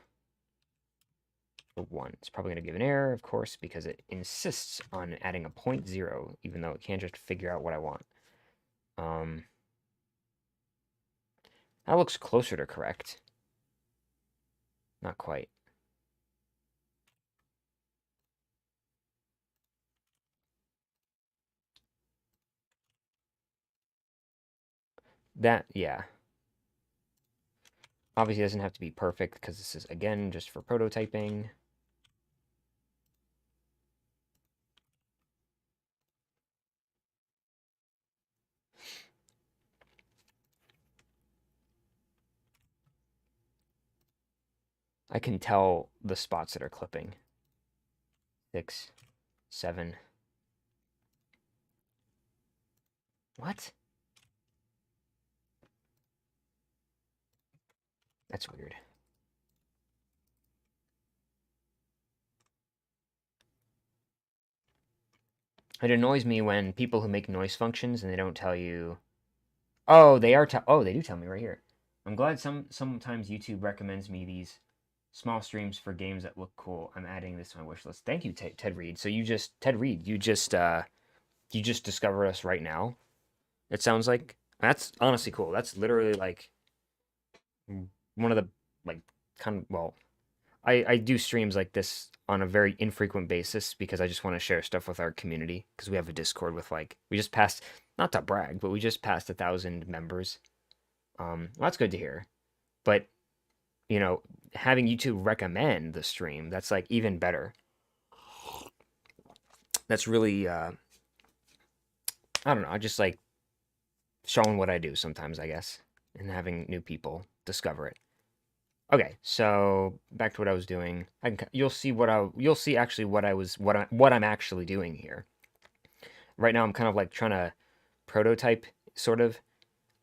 or 1. It's probably going to give an error, of course, because it insists on adding a 0.0, even though it can't just figure out what I want. That looks closer to correct. Not quite. That, yeah. Obviously, it doesn't have to be perfect, because this is, again, just for prototyping. I can tell the spots that are clipping. 6, 7. What? That's weird. It annoys me when people who make noise functions and they don't tell you. Oh, they are. Oh, they do tell me right here. I'm glad sometimes YouTube recommends me these small streams for games that look cool. I'm adding this to my wish list. Thank you, Ted Reed. So Ted Reed, you just discovered us right now. It sounds like that's honestly cool. That's literally like one of the like kind of well, I do streams like this on a very infrequent basis because I just want to share stuff with our community because we have a Discord with like we just passed, not to brag, but we just passed 1,000 members. Well, that's good to hear. But having YouTube recommend the stream, that's like even better. That's really I don't know, I just like showing what I do sometimes, I guess, and having new people discover it. Okay, so back to what I was doing. You'll see actually what I'm actually doing here. Right now I'm kind of like trying to prototype sort of.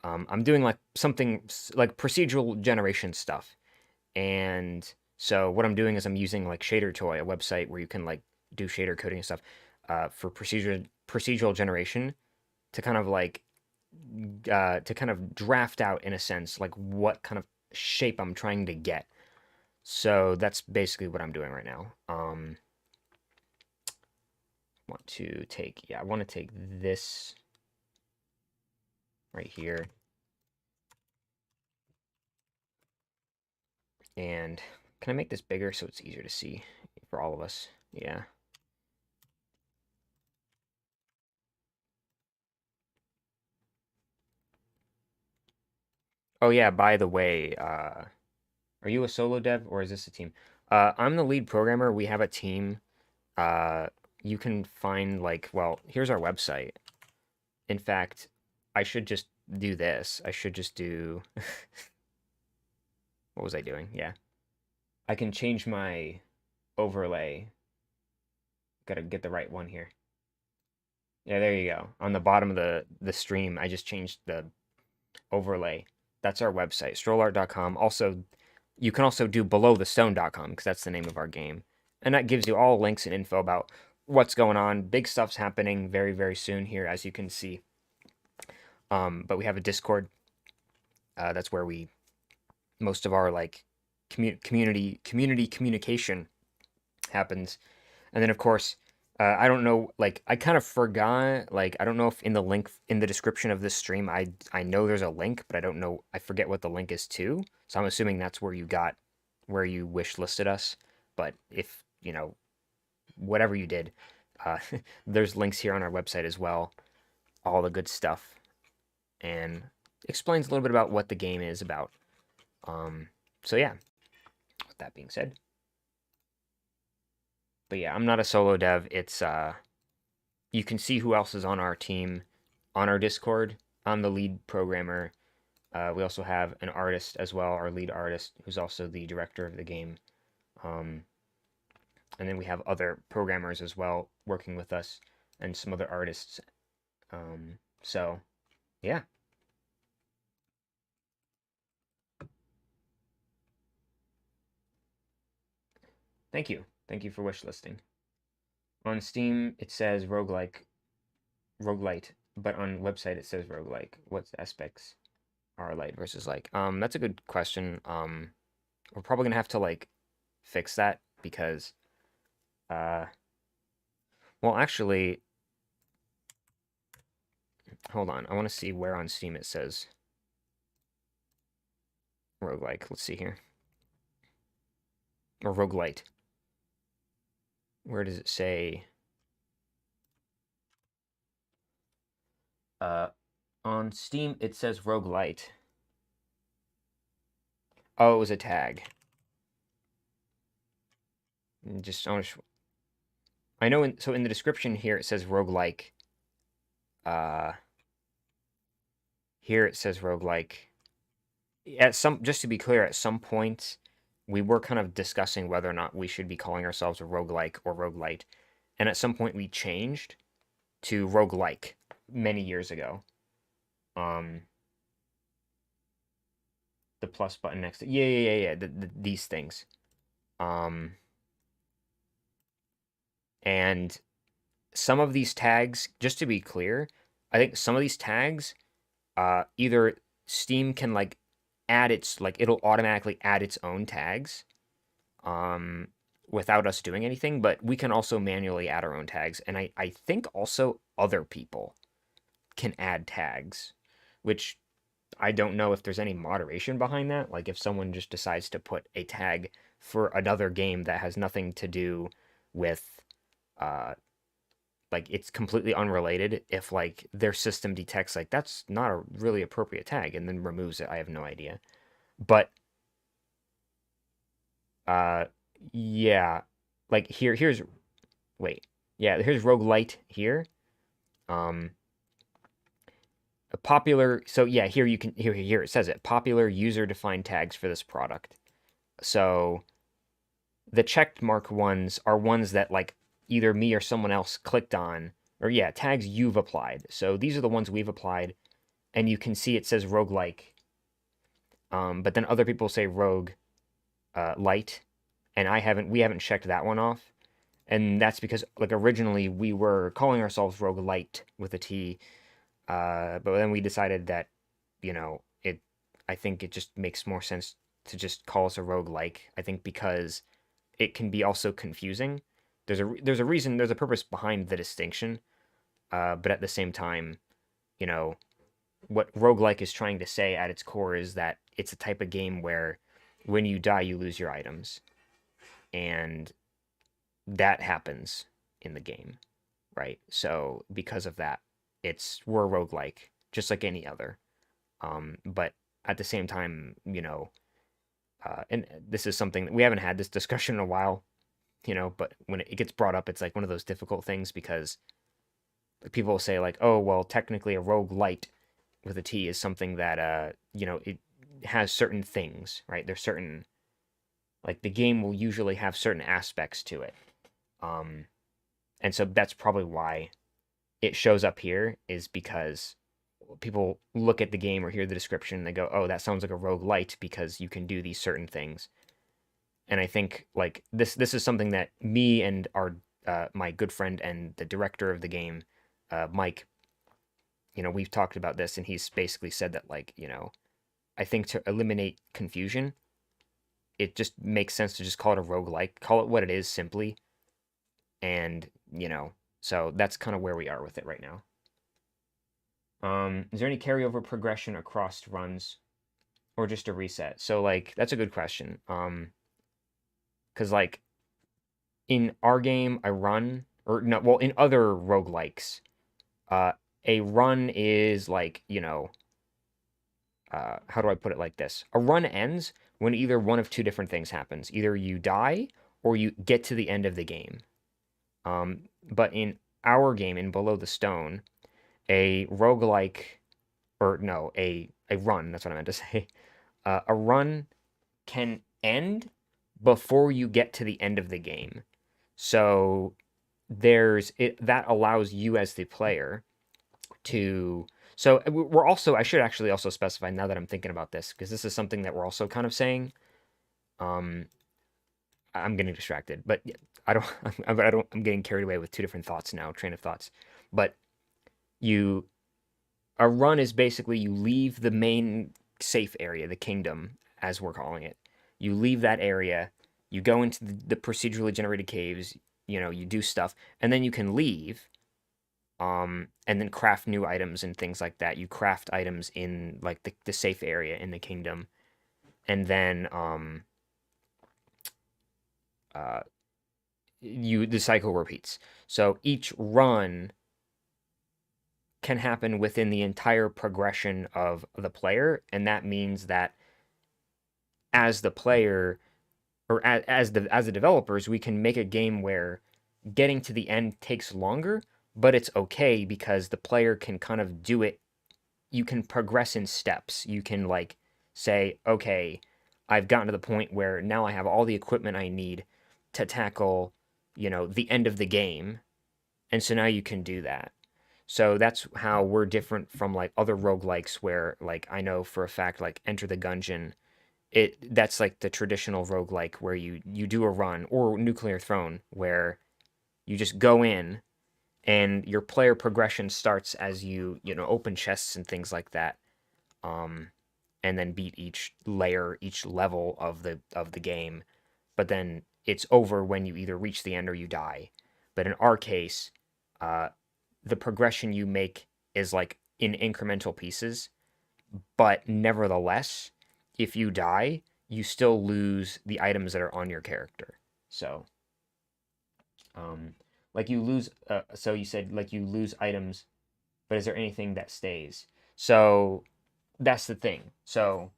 I'm doing like something like procedural generation stuff. And so what I'm doing is I'm using like ShaderToy, a website where you can like do shader coding and stuff for procedural generation to kind of like to kind of draft out in a sense like what kind of shape I'm trying to get. So that's basically what I'm doing right now. I want to take this right here. And can I make this bigger so it's easier to see for all of us? Yeah. Oh yeah, by the way, are you a solo dev or is this a team? I'm the lead programmer. We have a team. You can find like, well, here's our website. In fact, I should just do this. I should just do what was I doing? Yeah. I can change my overlay. Gotta get the right one here. Yeah, there you go. On the bottom of the stream, I just changed the overlay. That's our website, strollart.com. Also, you can also do belowthestone.com because that's the name of our game. And that gives you all links and info about what's going on. Big stuff's happening very, very soon here, as you can see. But we have a Discord. That's where most of our like community communication happens. And then of course, I don't know, like I kind of forgot, like I don't know if in the link in the description of this stream, I know there's a link, but I don't know, I forget what the link is to. So I'm assuming that's where you wish listed us. But if whatever you did, there's links here on our website as well, all the good stuff, and explains a little bit about what the game is about. So yeah, with that being said. But yeah, I'm not a solo dev. It's you can see who else is on our team on our Discord. I'm the lead programmer. We also have an artist as well, our lead artist, who's also the director of the game. And then we have other programmers as well working with us and some other artists. So yeah. Thank you. Thank you for wish listing. On Steam, it says roguelite, but on website it says roguelike. What's the aspects are light versus like? That's a good question. We're probably gonna have to like fix that because, well, actually, hold on. I want to see where on Steam it says roguelike. Let's see here. Or roguelite. Where does it say? On Steam, it says roguelite. Oh, it was a tag. I know. So in the description here, it says roguelike. Here it says roguelike. Just to be clear, at some point, we were kind of discussing whether or not we should be calling ourselves a roguelike or roguelite, and at some point we changed to roguelike many years ago. Um, the plus button next to yeah. These things. Um, and some of these tags, just to be clear, I think some of these tags, either Steam can like add its like it'll automatically add its own tags, um, without us doing anything, but we can also manually add our own tags, and I think also other people can add tags, which I don't know if there's any moderation behind that. Like if someone just decides to put a tag for another game that has nothing to do with uh like it's completely unrelated, if like their system detects like that's not a really appropriate tag and then removes it, I have no idea. But uh yeah, like here's wait. Yeah, here's roguelite here. Um a popular so yeah, here you can here it says it. Popular user defined tags for this product. So the checked mark ones are ones that like either me or someone else clicked on, or yeah, tags you've applied. So these are the ones we've applied, and you can see it says roguelike. But then other people say rogue light, and we haven't checked that one off. And that's because like originally we were calling ourselves roguelite with a T, but then we decided that, you know, I think it just makes more sense to just call us a roguelike. I think because it can be also confusing. There's a reason, there's a purpose behind the distinction, but at the same time, you know, what roguelike is trying to say at its core is that it's a type of game where when you die, you lose your items, and that happens in the game, right? So because of that, we're a roguelike, just like any other. But at the same time, you know, and this is something that we haven't had this discussion in a while, you know, but when it gets brought up, it's like one of those difficult things because people will say like, oh, well, technically a rogue light with a T is something that, you know, it has certain things, right? There's certain, like the game will usually have certain aspects to it. Um, and so that's probably why it shows up here is because people look at the game or hear the description and they go, oh, that sounds like a rogue light because you can do these certain things. And I think like this is something that me and our my good friend and the director of the game, Mike, you know, we've talked about this, and he's basically said that like, you know, I think to eliminate confusion, it just makes sense to just call it a roguelike, call it what it is simply, and you know, so that's kind of where we are with it right now. Is there any carryover progression across runs or just a reset? So like that's a good question. Because like in our game, a run, or no, well, in other roguelikes, uh, a run is like, you know, how do I put it like this? A run ends when either one of two different things happens. Either you die or you get to the end of the game. But in our game, in Below the Stone, a roguelike, or no, a run, that's what I meant to say. A run can end before you get to the end of the game. So there's it that allows you as the player to so we're also I should actually also specify now that I'm thinking about this because this is something that we're also kind of saying. um I'm getting distracted, but I don't I'm getting carried away with two different thoughts now, train of thoughts. But you a run is basically you leave the main safe area, the kingdom as we're calling it. You leave that area, you go into the procedurally generated caves, you know, you do stuff, and then you can leave, and then craft new items and things like that. You craft items in like the safe area in the kingdom, and then uh, the cycle repeats. So each run can happen within the entire progression of the player, and that means that as the player or as the developers, we can make a game where getting to the end takes longer, but it's okay because the player can kind of do it. You can progress in steps. You can like say, okay, I've gotten to the point where now I have all the equipment I need to tackle, you know, the end of the game. And so now you can do that. So that's how we're different from like other roguelikes where like I know for a fact like Enter the Gungeon, that's like the traditional roguelike where you do a run, or Nuclear Throne where you just go in and your player progression starts as you know open chests and things like that. Um and then beat each layer, each level of the game. But then it's over when you either reach the end or you die. But in our case, uh, the progression you make is like in incremental pieces, but nevertheless, if you die, you still lose the items that are on your character. So, um, like you lose. So you said like you lose items, but is there anything that stays? So that's the thing. So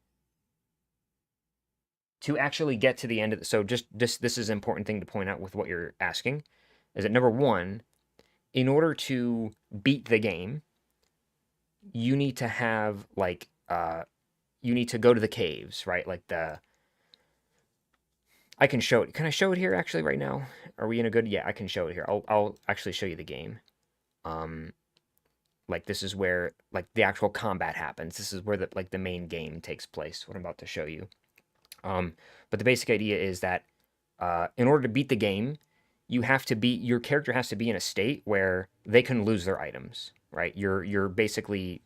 to actually get to the end of so just this is an important thing to point out with what you're asking, is that number one, in order to beat the game, you need to have like you need to go to the caves, right? Like the I can show it. Can I show it here actually right now? Are we in a good? Yeah, I can show it here. I'll actually show you the game. Um, like this is where like the actual combat happens. This is where the main game takes place. What I'm about to show you. Um, but the basic idea is that in order to beat the game, your character has to be in a state where they can lose their items, right? You're basically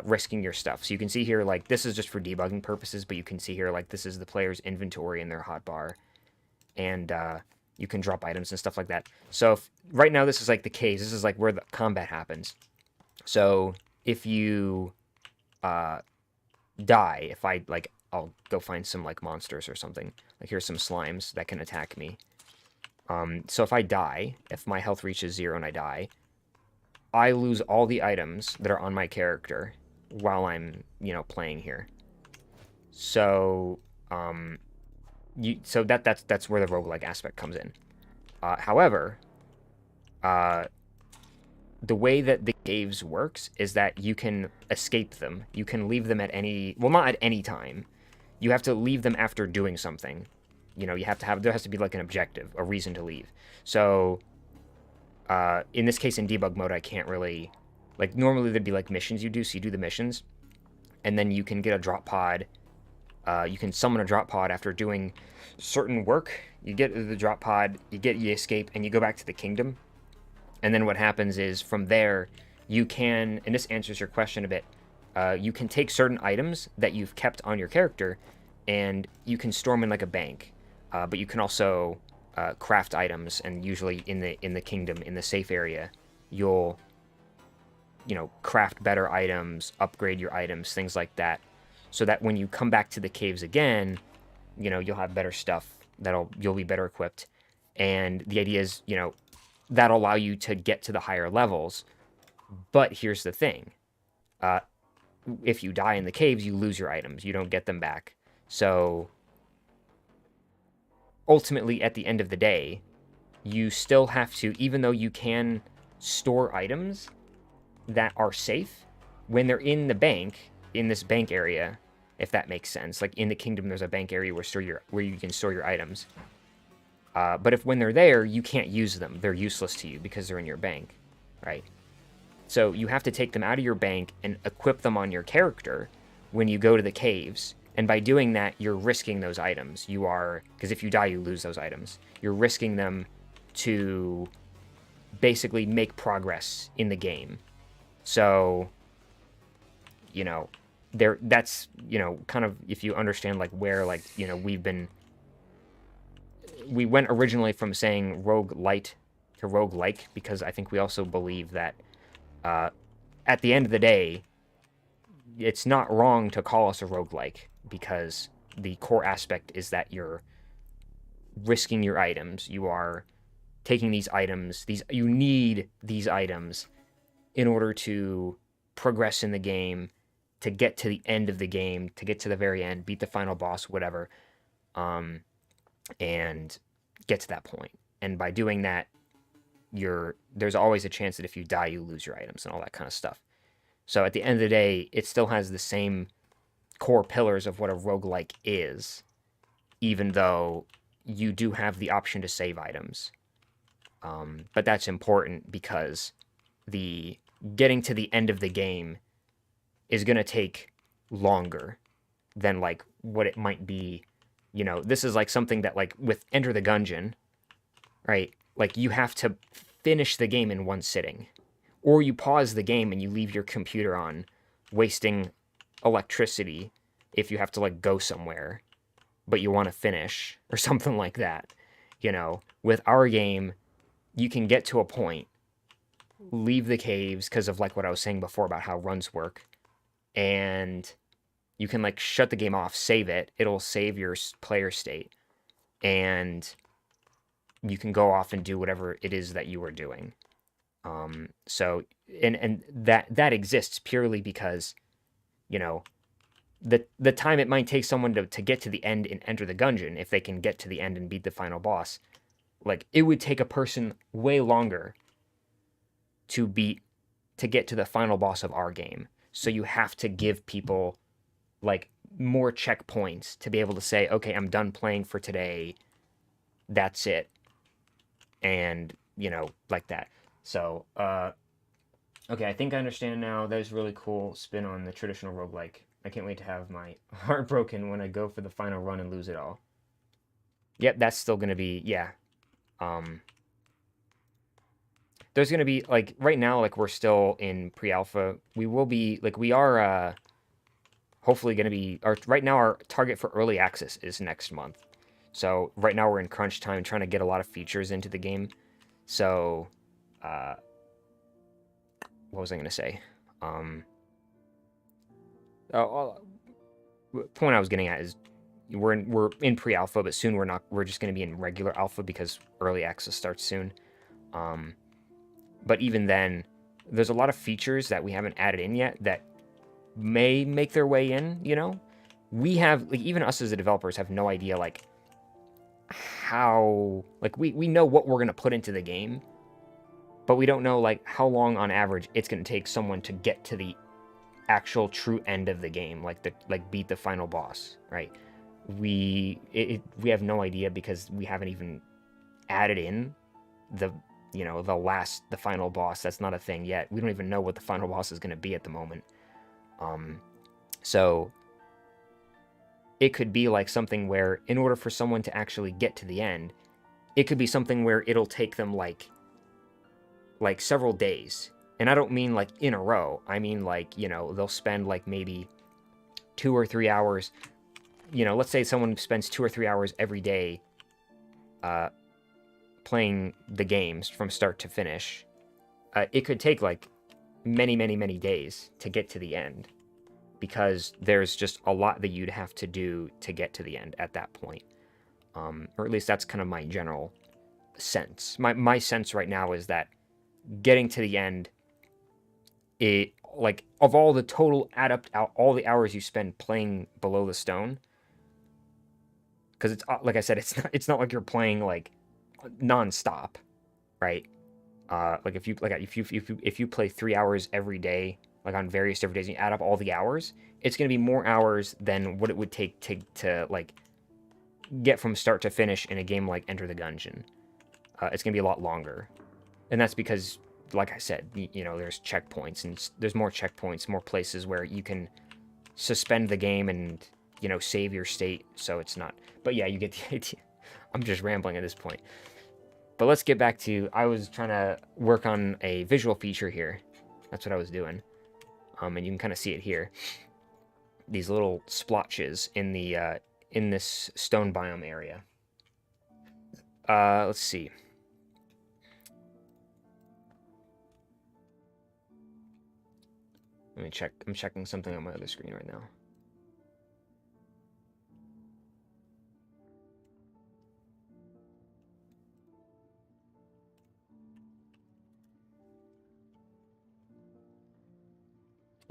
risking your stuff. So you can see here, like this is just for debugging purposes, but you can see here, like this is the player's inventory in their hotbar, and you can drop items and stuff like that. So right now this is like the case. This is like where the combat happens. So if you die, if I like, I'll go find some like monsters or something. Like here's some slimes that can attack me. So if I die, if my health reaches 0 and I die, I lose all the items that are on my character while I'm, playing here. So, that's where the roguelike aspect comes in. However, the way that the caves works is that you can escape them. You can leave them at any, well, not at any time. You have to leave them after doing something. There has to be like an objective, a reason to leave. So, in this case, in debug mode, I can't really, like, normally there'd be like missions you do, so you do the missions, and then you can get a drop pod. You can summon a drop pod after doing certain work. You get the drop pod, you escape, and you go back to the kingdom. And then what happens is from there, you can, and this answers your question a bit, you can take certain items that you've kept on your character, and you can store them in like a bank. But you can also craft items, and usually in the kingdom, in the safe area, you'll craft better items, upgrade your items, things like that, so that when you come back to the caves again, you'll have better stuff, you'll be better equipped. And the idea is, that'll allow you to get to the higher levels. But here's the thing. If you die in the caves, you lose your items. You don't get them back. So ultimately, at the end of the day, you still have to, even though you can store items that are safe, when they're in the bank, in this bank area, if that makes sense. Like in the kingdom, there's a bank area where you can store your items. But when they're there, you can't use them. They're useless to you because they're in your bank, right? So you have to take them out of your bank and equip them on your character when you go to the caves. And by doing that, you're risking those items. Because if you die, you lose those items. You're risking them to basically make progress in the game. So, that's, kind of, if you understand, like, where, like, we went originally from saying roguelite to roguelike, because I think we also believe that at the end of the day, it's not wrong to call us a roguelike, because the core aspect is that you're risking your items. You are taking these items, you need these items in order to progress in the game, to get to the end of the game, to get to the very end, beat the final boss, whatever. And get to that point. And by doing that, there's always a chance that if you die, you lose your items and all that kind of stuff. So at the end of the day, it still has the same core pillars of what a roguelike is, even though you do have the option to save items. But that's important because the getting to the end of the game is going to take longer than like what it might be. You know, this is like something that like with Enter the Gungeon, right? Like you have to finish the game in one sitting, or you pause the game and you leave your computer on, wasting electricity if you have to like go somewhere, but you want to finish or something like that. You know, with our game, you can get to a point, leave the caves because of like what I was saying before about how runs work, and you can like shut the game off, save it. It'll save your player state, and you can go off and do whatever it is that you were doing. So and that exists purely because, you know, the time it might take someone to get to the end and Enter the Gungeon, if they can get to the end and beat the final boss, like it would take a person way longer to get to the final boss of our game. So you have to give people like more checkpoints to be able to say, okay, I'm done playing for today. That's it. And, you know, like that. So, okay, I think I understand now. That was really cool spin on the traditional roguelike. I can't wait to have my heart broken when I go for the final run and lose it all. Yep, that's still going to be, yeah. There's going to be, like, right now, like, we're still in pre-alpha. We will be, like, we are, hopefully going to be, right now our target for early access is next month. So right now we're in crunch time trying to get a lot of features into the game. So, what was I going to say? Point I was getting at is we're in pre-alpha, but soon we're just going to be in regular alpha because early access starts soon. But even then, there's a lot of features that we haven't added in yet that may make their way in, you know? We have, like, even us as the developers have no idea, like, how, like, we know what we're going to put into the game, but we don't know, like, how long on average it's going to take someone to get to the actual true end of the game, like beat the final boss, right? We have no idea because we haven't even added in the, you know, the final boss. That's not a thing yet. We don't even know what the final boss is going to be at the moment. So it could be like something where in order for someone to actually get to the end, it could be something where it'll take them like several days. And I don't mean like in a row. I mean like, you know, they'll spend like maybe 2 or 3 hours. You know, let's say someone spends 2 or 3 hours every day playing the games from start to finish. It could take like many, many, many days to get to the end because there's just a lot that you'd have to do to get to the end at that point. Or at least that's kind of my general sense. My sense right now is that getting to the end, it, like, of all the total add up all the hours you spend playing Below the Stone, because it's like I said, it's not like you're playing like nonstop, right? Like if you play 3 hours every day, like on various different days, and you add up all the hours, it's gonna be more hours than what it would take to like get from start to finish in a game like Enter the Gungeon. It's gonna be a lot longer, and that's because, like I said, you know, there's checkpoints, and there's more checkpoints, more places where you can suspend the game and, you know, save your state, so it's not. But yeah, you get the idea. I'm just rambling at this point. But let's get back to, I was trying to work on a visual feature here. That's what I was doing. And you can kind of see it here. These little splotches in the in this stone biome area. Let's see. Let me check. I'm checking something on my other screen right now.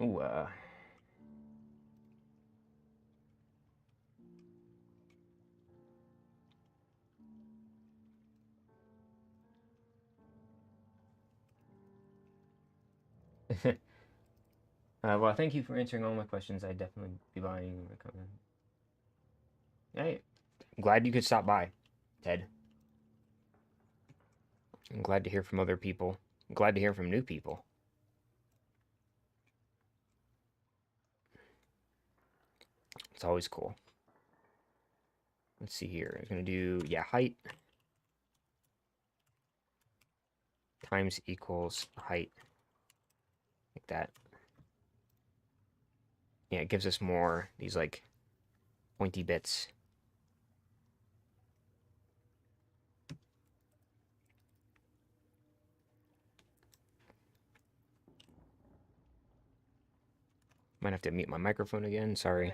Ooh, well, thank you for answering all my questions. I'd definitely be buying a comment. Hey, I'm glad you could stop by, Ted. I'm glad to hear from other people. I'm glad to hear from new people. It's always cool. Let's see here. I'm going to do, yeah, height times equals height, like that. Yeah, it gives us more, these like pointy bits. Might have to mute my microphone again, sorry.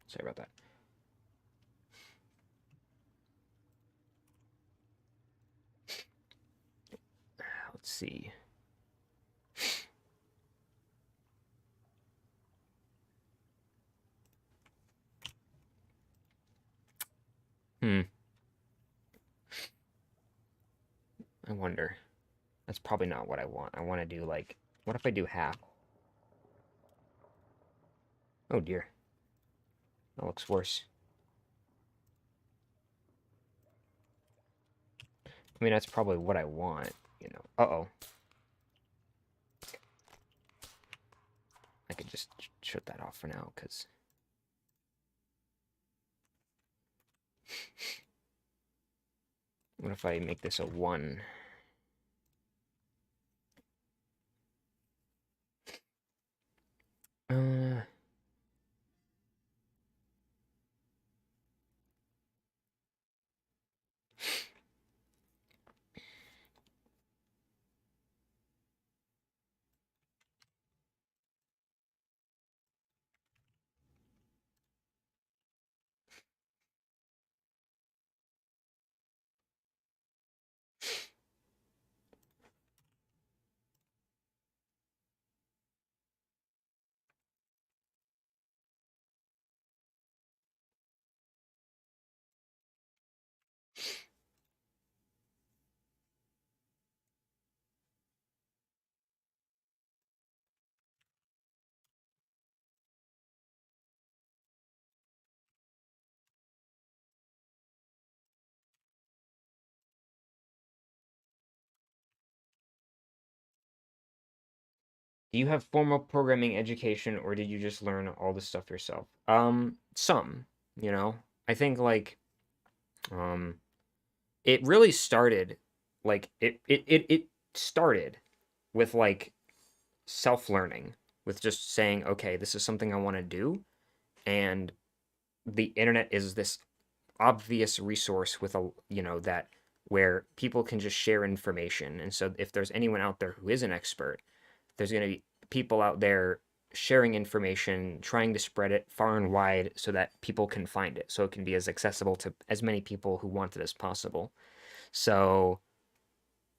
Sorry about that. Let's see. I wonder. That's probably not what I want. I want to do like, what if I do half? Oh dear. That looks worse. I mean, that's probably what I want, you know. Uh-oh. I could just shut that off for now, because... What if I make this a 1? Uh... Do you have formal programming education, or did you just learn all this stuff yourself? Some, you know. I think like um it really started like it started with like self-learning, with just saying, okay, this is something I want to do, and the internet is this obvious resource with a, you know, that where people can just share information. And so if there's anyone out there who is an expert, there's going to be people out there sharing information, trying to spread it far and wide so that people can find it, so it can be as accessible to as many people who want it as possible. So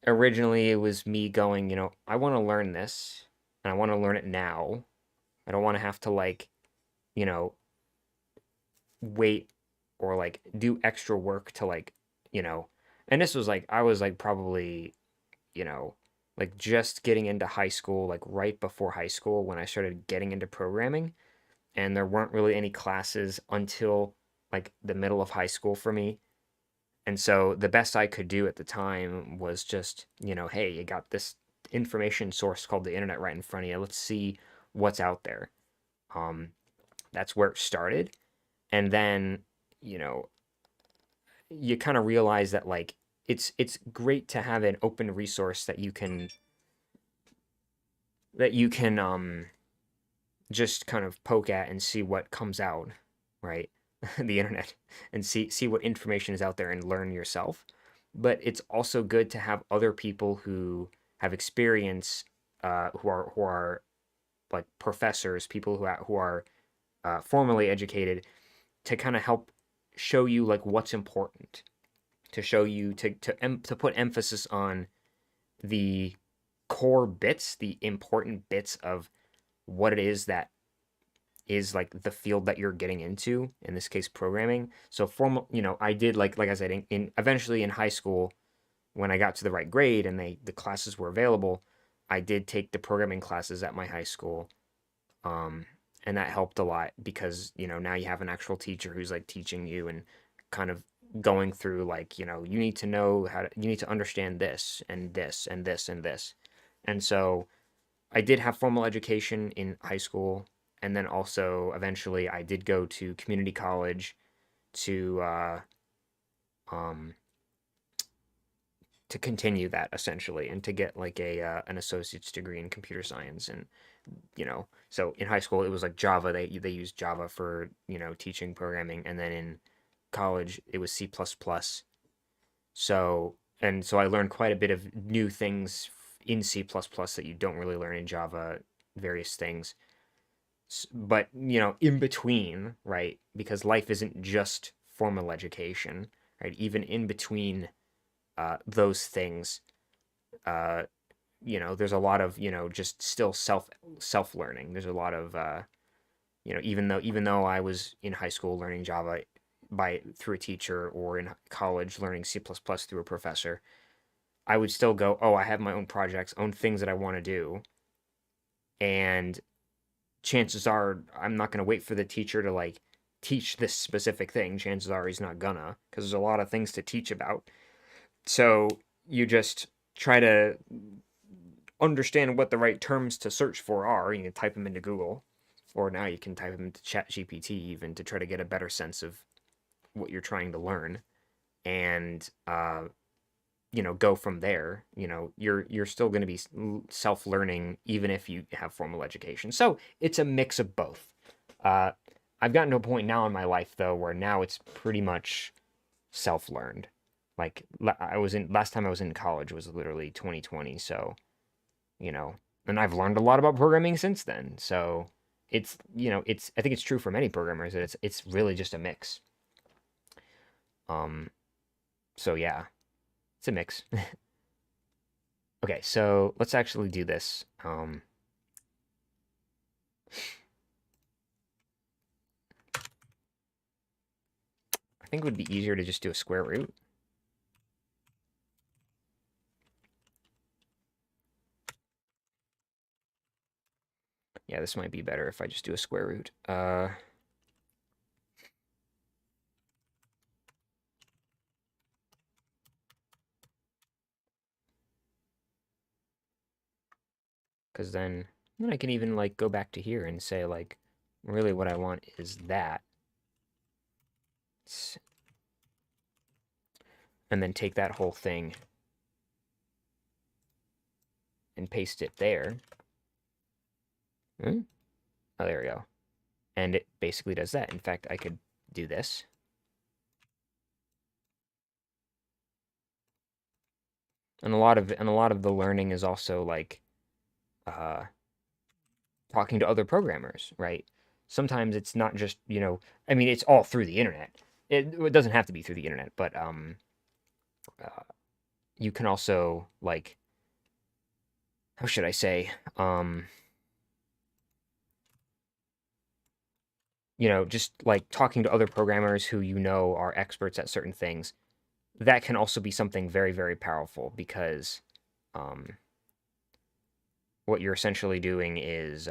originally it was me going, you know, I want to learn this and I want to learn it now. I don't want to have to like, you know, wait or like do extra work to like, you know, and this was like, I was like probably, you know, like just getting into high school, like right before high school when I started getting into programming. And there weren't really any classes until like the middle of high school for me. And so the best I could do at the time was just, you know, hey, you got this information source called the internet right in front of you. Let's see what's out there. Um, that's where it started. And then, you know, you kind of realize that like it's great to have an open resource that you can just kind of poke at and see what comes out, right? The internet, and see what information is out there and learn yourself. But it's also good to have other people who have experience, who are like professors, people who are formally educated, to kind of help show you like what's important, to show you to put emphasis on the core bits, the important bits of what it is that is like the field that you're getting into, in this case programming. So formal, you know, I did like I said in eventually in high school, when I got to the right grade and the classes were available, I did take the programming classes at my high school. and that helped a lot because, you know, now you have an actual teacher who's like teaching you and kind of going through like, you know, you need to know you need to understand this and this and this and this. And so I did have formal education in high school, and then also eventually I did go to community college to um to continue that essentially and to get like a an associate's degree in computer science. And you know, so in high school it was like Java. They used Java for, you know, teaching programming, and then in college it was C++. So and so I learned quite a bit of new things in C++ that you don't really learn in Java, various things. But, you know, in between, right? Because life isn't just formal education, right? Even in between those things, uh, you know, there's a lot of, you know, just still self learning. There's a lot of you know, even though I was in high school learning Java by through a teacher, or in college learning C++ through a professor, I would still go, oh, I have my own projects, own things that I want to do, and chances are I'm not going to wait for the teacher to like teach this specific thing. Chances are he's not gonna, because there's a lot of things to teach about. So you just try to understand what the right terms to search for are. You can type them into Google, or now you can type them into ChatGPT even, to try to get a better sense of what you're trying to learn, and you know, go from there. You know, you're still going to be self-learning even if you have formal education. So it's a mix of both. Uh, I've gotten to a point now in my life though where now it's pretty much self-learned. Like I was in last time I was in college was literally 2020. So, you know, and I've learned a lot about programming since then. So it's, you know, it's, I think it's true for many programmers that it's really just a mix. Um, so yeah, it's a mix. Okay, so let's actually do this. I think it would be easier to just do a square root. Yeah, this might be better if I just do a square root. Because then I can even like go back to here and say like, really what I want is that. And then take that whole thing and paste it there. Oh, there we go. And it basically does that. In fact, I could do this. And a lot of the learning is also like talking to other programmers, right? Sometimes it's not just, you know, I mean, it's all through the internet. It doesn't have to be through the internet, but you can also like, how should I say, you know, just like talking to other programmers who you know are experts at certain things. That can also be something very, very powerful because what you're essentially doing is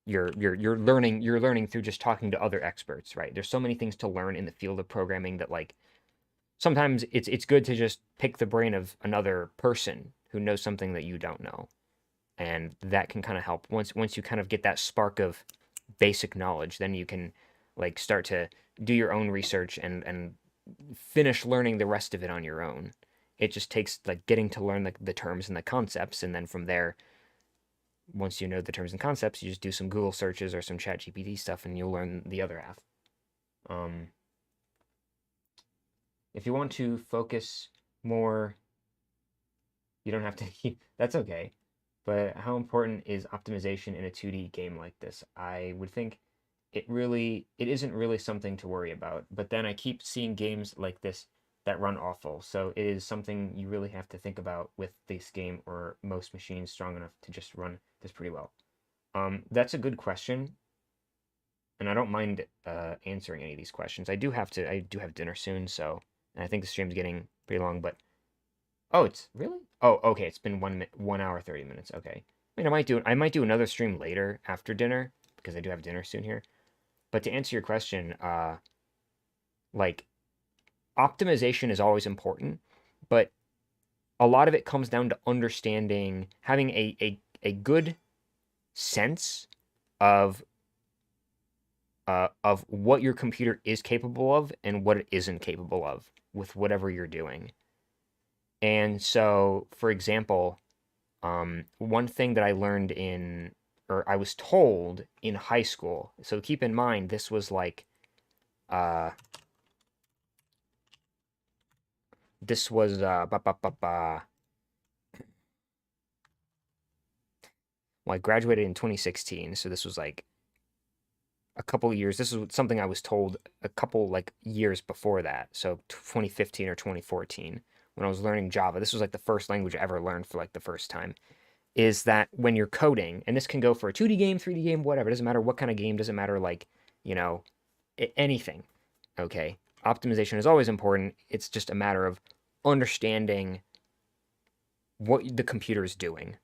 you're learning through just talking to other experts, right? There's so many things to learn in the field of programming that like sometimes it's good to just pick the brain of another person who knows something that you don't know, and that can kind of help. Once you kind of get that spark of basic knowledge, then you can like start to do your own research and finish learning the rest of it on your own. It just takes like getting to learn the terms and the concepts, and then from there, once you know the terms and concepts, you just do some Google searches or some ChatGPT stuff, and you'll learn the other half. If you want to focus more, you don't have to keep. That's okay. But how important is optimization in a 2D game like this? I would think it isn't really something to worry about. But then I keep seeing games like this that run awful. So it is something you really have to think about with this game, or most machines strong enough to just run this pretty well. That's a good question, and I don't mind answering any of these questions. I do have dinner soon, so and I think the stream's getting pretty long, but Oh, it's really? Oh, okay. It's been 1 hour 30 minutes. Okay. I mean, I might do another stream later after dinner because I do have dinner soon here. But to answer your question, like optimization is always important, but a lot of it comes down to understanding, having a good sense of what your computer is capable of and what it isn't capable of with whatever you're doing. And so, for example, one thing that I learned or I was told in high school. So keep in mind, this was like, uh, this was well, I graduated in 2016, so this was like a couple of years. This is something I was told a couple like years before that. So 2015 or 2014, when I was learning Java. This was like the first language I ever learned for like the first time. Is that when you're coding, and this can go for a 2D game, 3D game, whatever. It doesn't matter what kind of game. Doesn't matter like you know anything. Okay, optimization is always important. It's just a matter of understanding what the computer is doing.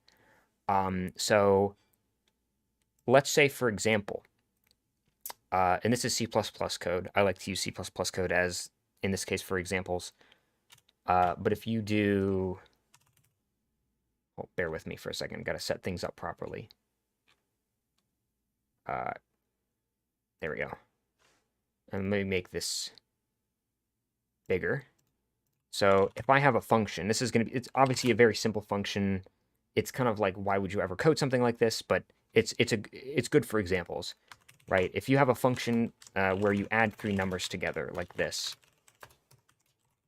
So let's say, for example, and this is C++ code. I like to use C++ code as, in this case, for examples. But if you do, well, bear with me for a second. Got to set things up properly. There we go. And let me make this bigger. So if I have a function, this is going to be, it's obviously a very simple function. It's kind of like, why would you ever code something like this? But it's good for examples, right? If you have a function where you add three numbers together like this,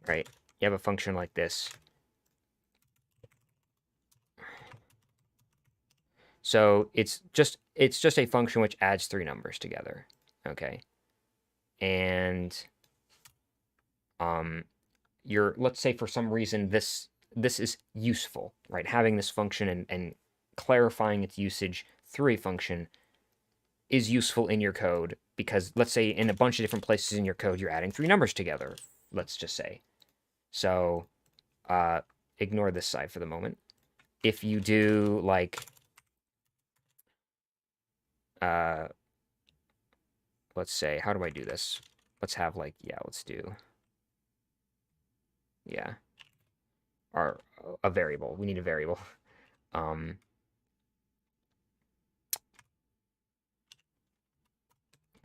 right? You have a function like this. So it's just a function which adds three numbers together, okay? And let's say for some reason this is useful, right? Having this function and clarifying its usage through a function is useful in your code because let's say in a bunch of different places in your code you're adding three numbers together, let's just say. So ignore this side for the moment. If you do like let's say, how do I do this? Let's have like, yeah, let's do, yeah, a variable. We need a variable. Can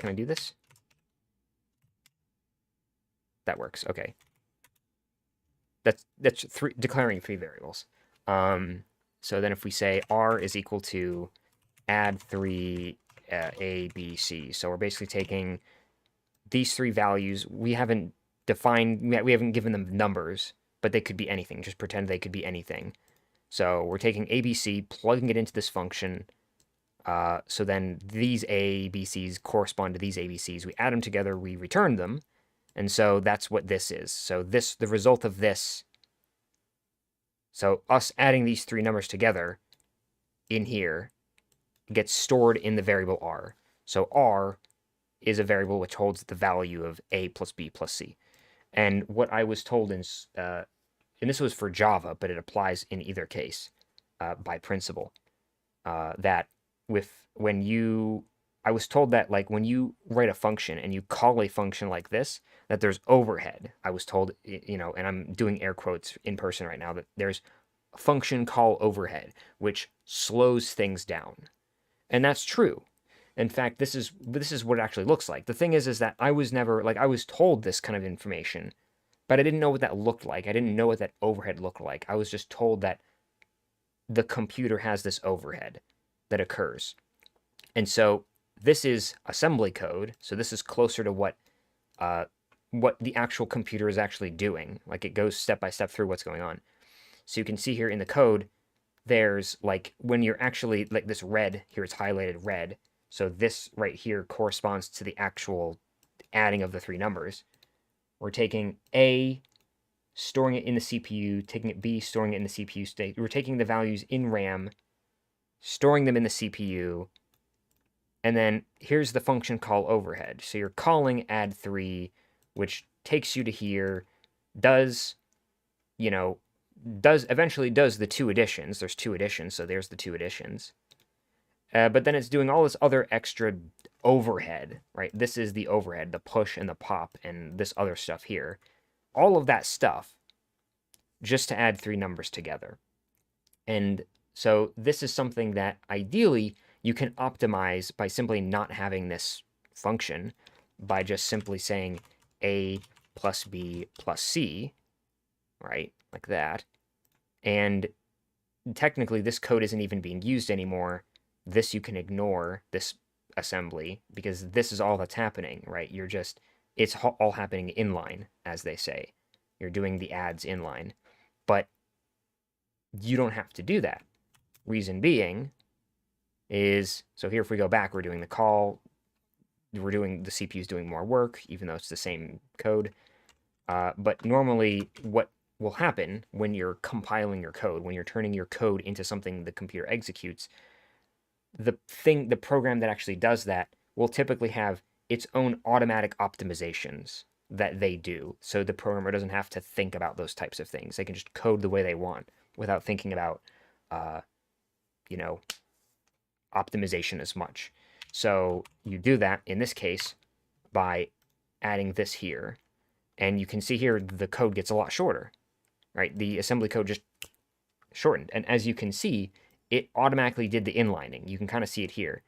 I do this? That works. Okay. That's declaring three variables. So then if we say r is equal to add three a, b, c. So we're basically taking these three values. We haven't defined, we haven't given them numbers, but they could be anything. Just pretend they could be anything. So we're taking ABC, plugging it into this function. So then these ABCs correspond to these ABCs. We add them together, we return them. And so that's what this is. So the result of this, so us adding these three numbers together in here gets stored in the variable r. So r is a variable which holds the value of a plus b plus c. And what I was told and this was for Java, but it applies in either case by principle, that I was told that like when you write a function and you call a function like this, that there's overhead. I was told, and I'm doing air quotes in person right now, that there's function call overhead, which slows things down. And that's true. In fact, this is what it actually looks like. The thing is that I was never, like, I was told this kind of information, but I didn't know what that looked like. I didn't know what that overhead looked like. I was just told that the computer has this overhead that occurs. And so this is assembly code. So this is closer to what the actual computer is actually doing. Like it goes step by step through what's going on. So you can see here in the code, there's like when you're actually like this red here, it's highlighted red. So this right here corresponds to the actual adding of the three numbers. We're taking A, storing it in the CPU, taking it B, storing it in the CPU state. We're taking the values in RAM, storing them in the CPU, and then here's the function call overhead. So you're calling add3, which takes you to here, does, eventually does the 2 additions. There's 2 additions, so there's the 2 additions. But then it's doing all this other extra overhead, right? This is the overhead, the push and the pop, and this other stuff here. All of that stuff just to add 3 numbers together. And so this is something that ideally you can optimize by simply not having this function, by just simply saying A plus B plus C, right? Like that. And technically this code isn't even being used anymore. This you can ignore, this assembly, because this is all that's happening, right? It's all happening inline, as they say. You're doing the adds inline. But you don't have to do that. Reason being is, so here if we go back, we're doing the call, the CPU's doing more work, even though it's the same code. But normally what will happen when you're compiling your code, when you're turning your code into something the computer executes, the program that actually does that will typically have its own automatic optimizations that they do. So the programmer doesn't have to think about those types of things. They can just code the way they want without thinking about, optimization as much. So you do that in this case by adding this here. And you can see here the code gets a lot shorter, right? The assembly code just shortened. And as you can see, it automatically did the inlining. You can kind of see it here.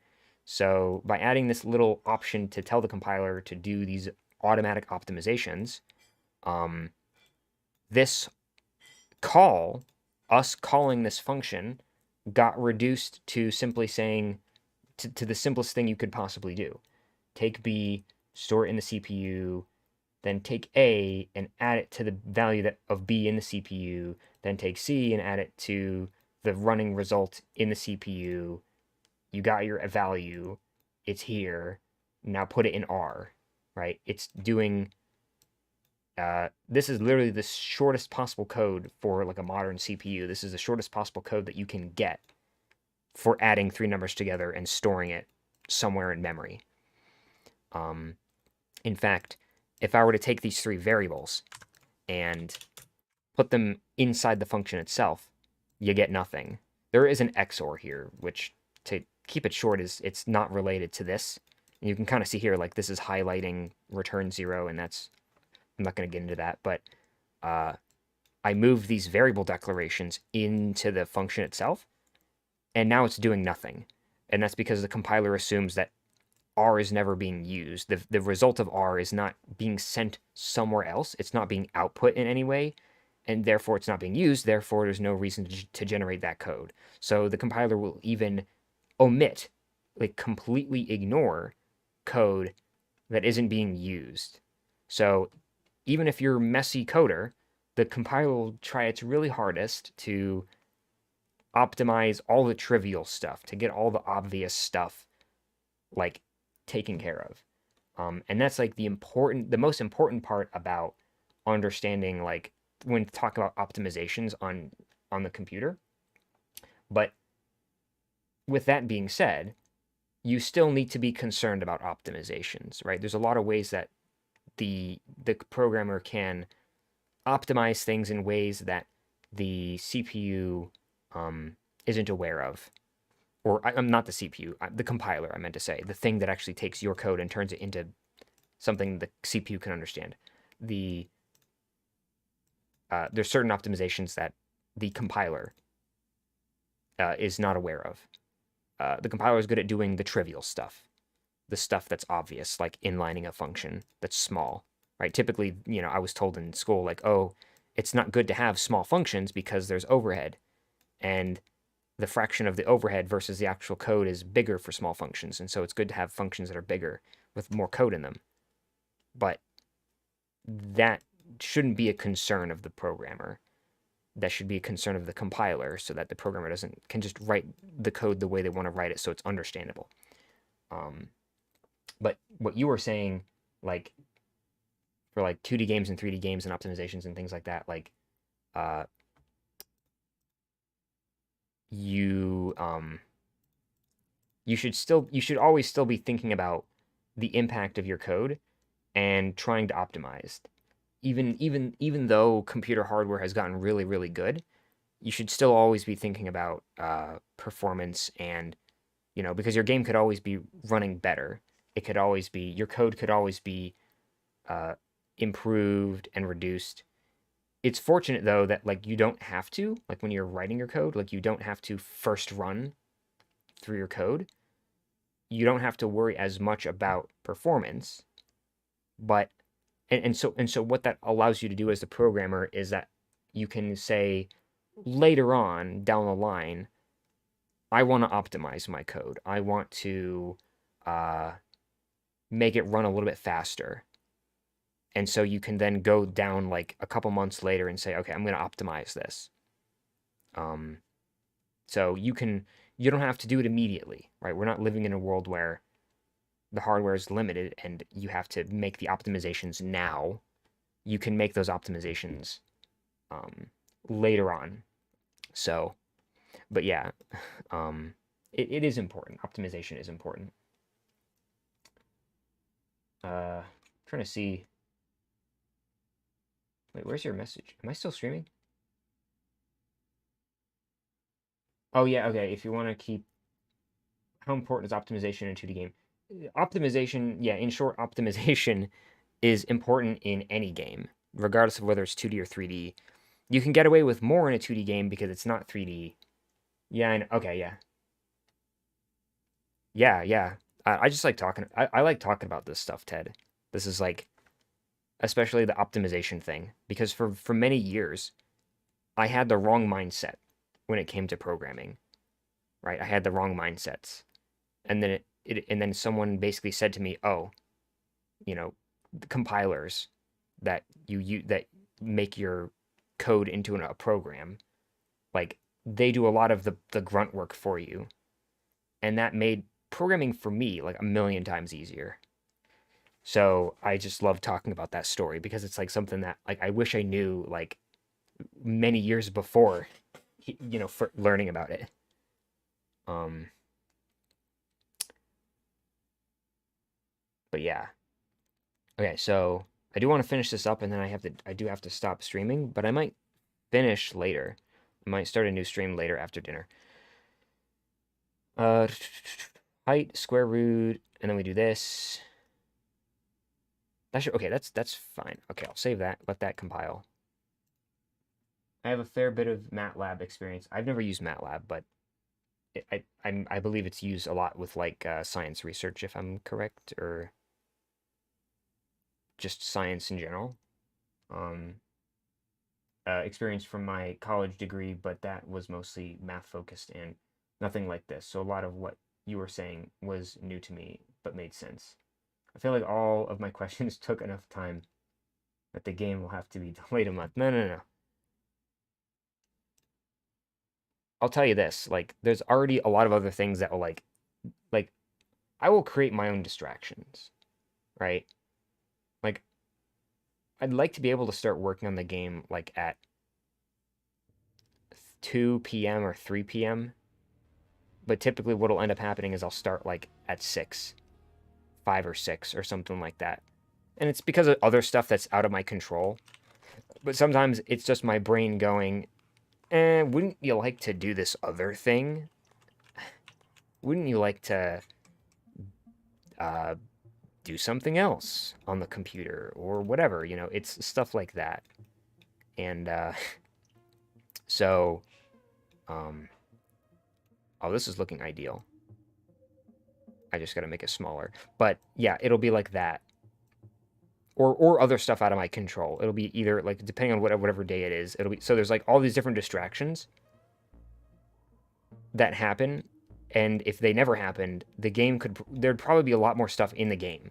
So by adding this little option to tell the compiler to do these automatic optimizations, this call, us calling this function, got reduced to simply saying, to the simplest thing you could possibly do. Take B, store it in the CPU, then take A and add it to the value of B in the CPU, then take C and add it to the running result in the CPU. You got your value, it's here, now put it in R, right? It's doing, this is literally the shortest possible code for like a modern CPU. This is the shortest possible code that you can get for adding 3 numbers together and storing it somewhere in memory. In fact, if I were to take these 3 variables and put them inside the function itself, you get nothing. There is an XOR here, which, to keep it short, it's not related to this. And you can kind of see here, like, this is highlighting return 0, and that's, I'm not going to get into that, but I moved these variable declarations into the function itself, and now it's doing nothing. And that's because the compiler assumes that R is never being used. The result of R is not being sent somewhere else. It's not being output in any way, and therefore it's not being used. Therefore, there's no reason to generate that code. So the compiler will even omit, like completely ignore code that isn't being used. So even if you're a messy coder, the compiler will try its really hardest to optimize all the trivial stuff, to get all the obvious stuff like taken care of. And that's like the most important part about understanding, like when talk about optimizations on the computer. But with that being said, you still need to be concerned about optimizations, right? There's a lot of ways that the programmer can optimize things in ways that the CPU isn't aware of. Or I'm not the CPU, the compiler, I meant to say. The thing that actually takes your code and turns it into something the CPU can understand. There's certain optimizations that the compiler is not aware of. The compiler is good at doing the trivial stuff. The stuff that's obvious, like inlining a function that's small, right? Typically, I was told in school, like, oh, it's not good to have small functions because there's overhead. And the fraction of the overhead versus the actual code is bigger for small functions. And so it's good to have functions that are bigger with more code in them. But that shouldn't be a concern of the programmer. That should be a concern of the compiler, so that the programmer can just write the code the way they want to write it so it's understandable. But what you were saying, like, for like 2D games and 3D games and optimizations and things like that, like, you should always still be thinking about the impact of your code and trying to optimize. even though computer hardware has gotten really, really good, you should still always be thinking about performance and, because your game could always be running better. It could always be, your code could always be uh, improved and reduced. It's fortunate though that like you don't have to, like when you're writing your code, like you don't have to first run through your code. You don't have to worry as much about performance, but and so what that allows you to do as a programmer is that you can say later on down the line, I want to optimize my code. I want to uh, make it run a little bit faster. And so you can then go down like a couple months later and say, okay, I'm going to optimize this. Um, so you don't have to do it immediately, right? We're not living in a world where the hardware is limited and you have to make the optimizations now. You can make those optimizations later on. So, but yeah, it is important. Optimization is important. Trying to see. Wait, where's your message? Am I still streaming? Oh yeah, okay. If you want to keep, how important is optimization in a 2D game? Optimization, yeah, in short, optimization is important in any game, regardless of whether it's 2D or 3D. You can get away with more in a 2D game because it's not 3D. Yeah, okay, yeah. Yeah, yeah. I just like talking. I like talking about this stuff, Ted. This is like, especially the optimization thing, because for many years, I had the wrong mindset when it came to programming, right? I had the wrong mindsets. And then and then someone basically said to me, "Oh, the compilers that that make your code into a program, like they do a lot of the grunt work for you." And that made programming for me like a million times easier. So I just love talking about that story because it's like something that like I wish I knew like many years before, for learning about it. Um, but yeah. Okay, so I do want to finish this up and then I do have to stop streaming, but I might finish later. I might start a new stream later after dinner. Uh, height, square root, and then we do this. That should, okay, that's fine. Okay, I'll save that. Let that compile. I have a fair bit of MATLAB experience. I've never used MATLAB, but I believe it's used a lot with like science research, if I'm correct, or just science in general. Um, Experience from my college degree, but that was mostly math focused and nothing like this. So a lot of what you were saying was new to me, but made sense. I feel like all of my questions took enough time that the game will have to be delayed a month. No, no, no. I'll tell you this, like, there's already a lot of other things that will like, I will create my own distractions, right? Like, I'd like to be able to start working on the game, like, at 2 p.m. or 3 p.m., but typically what'll end up happening is I'll start, like, at 6, 5 or 6, or something like that. And it's because of other stuff that's out of my control. But sometimes it's just my brain going, wouldn't you like to do this other thing? Wouldn't you like to do something else on the computer or whatever? It's stuff like that. And so, oh, this is looking ideal. I just got to make it smaller. But yeah, it'll be like that. Or other stuff out of my control. It'll be either like depending on whatever day it is. It'll be so there's like all these different distractions that happen, and if they never happened, the game there'd probably be a lot more stuff in the game.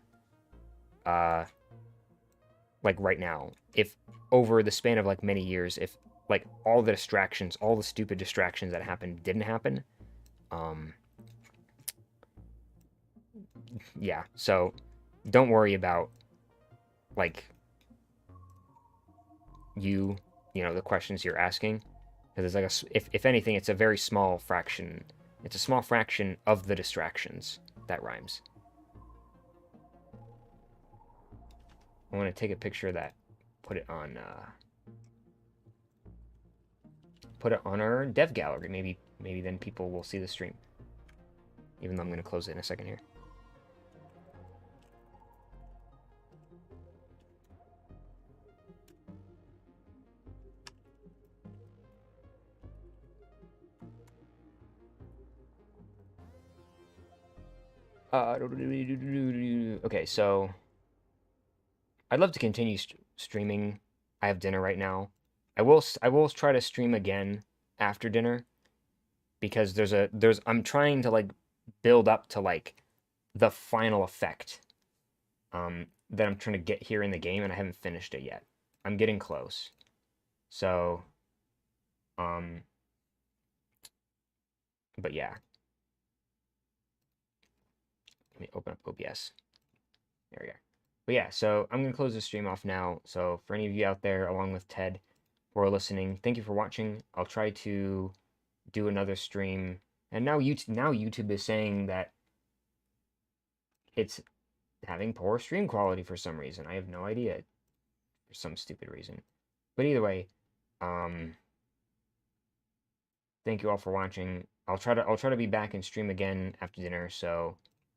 Like right now, if over the span of like many years, if like all the distractions, all the stupid distractions that happened didn't happen, yeah. So don't worry about like the questions you're asking, because it's like if anything, it's a very small fraction. It's a small fraction of the distractions. That rhymes. I want to take a picture of that put it on our dev gallery. Maybe then people will see the stream. Even though I'm gonna close it in a second here. Okay, so I'd love to continue streaming. I have dinner right now. I will try to stream again after dinner because I'm trying to like build up to like the final effect that I'm trying to get here in the game, and I haven't finished it yet. I'm getting close. So but yeah. Let me open up OBS. There we go. But yeah, so I'm going to close the stream off now. So for any of you out there, along with Ted, who are listening, thank you for watching. I'll try to do another stream. And now YouTube is saying that it's having poor stream quality for some reason. I have no idea. For some stupid reason. But either way, thank you all for watching. I'll try to be back and stream again after dinner, so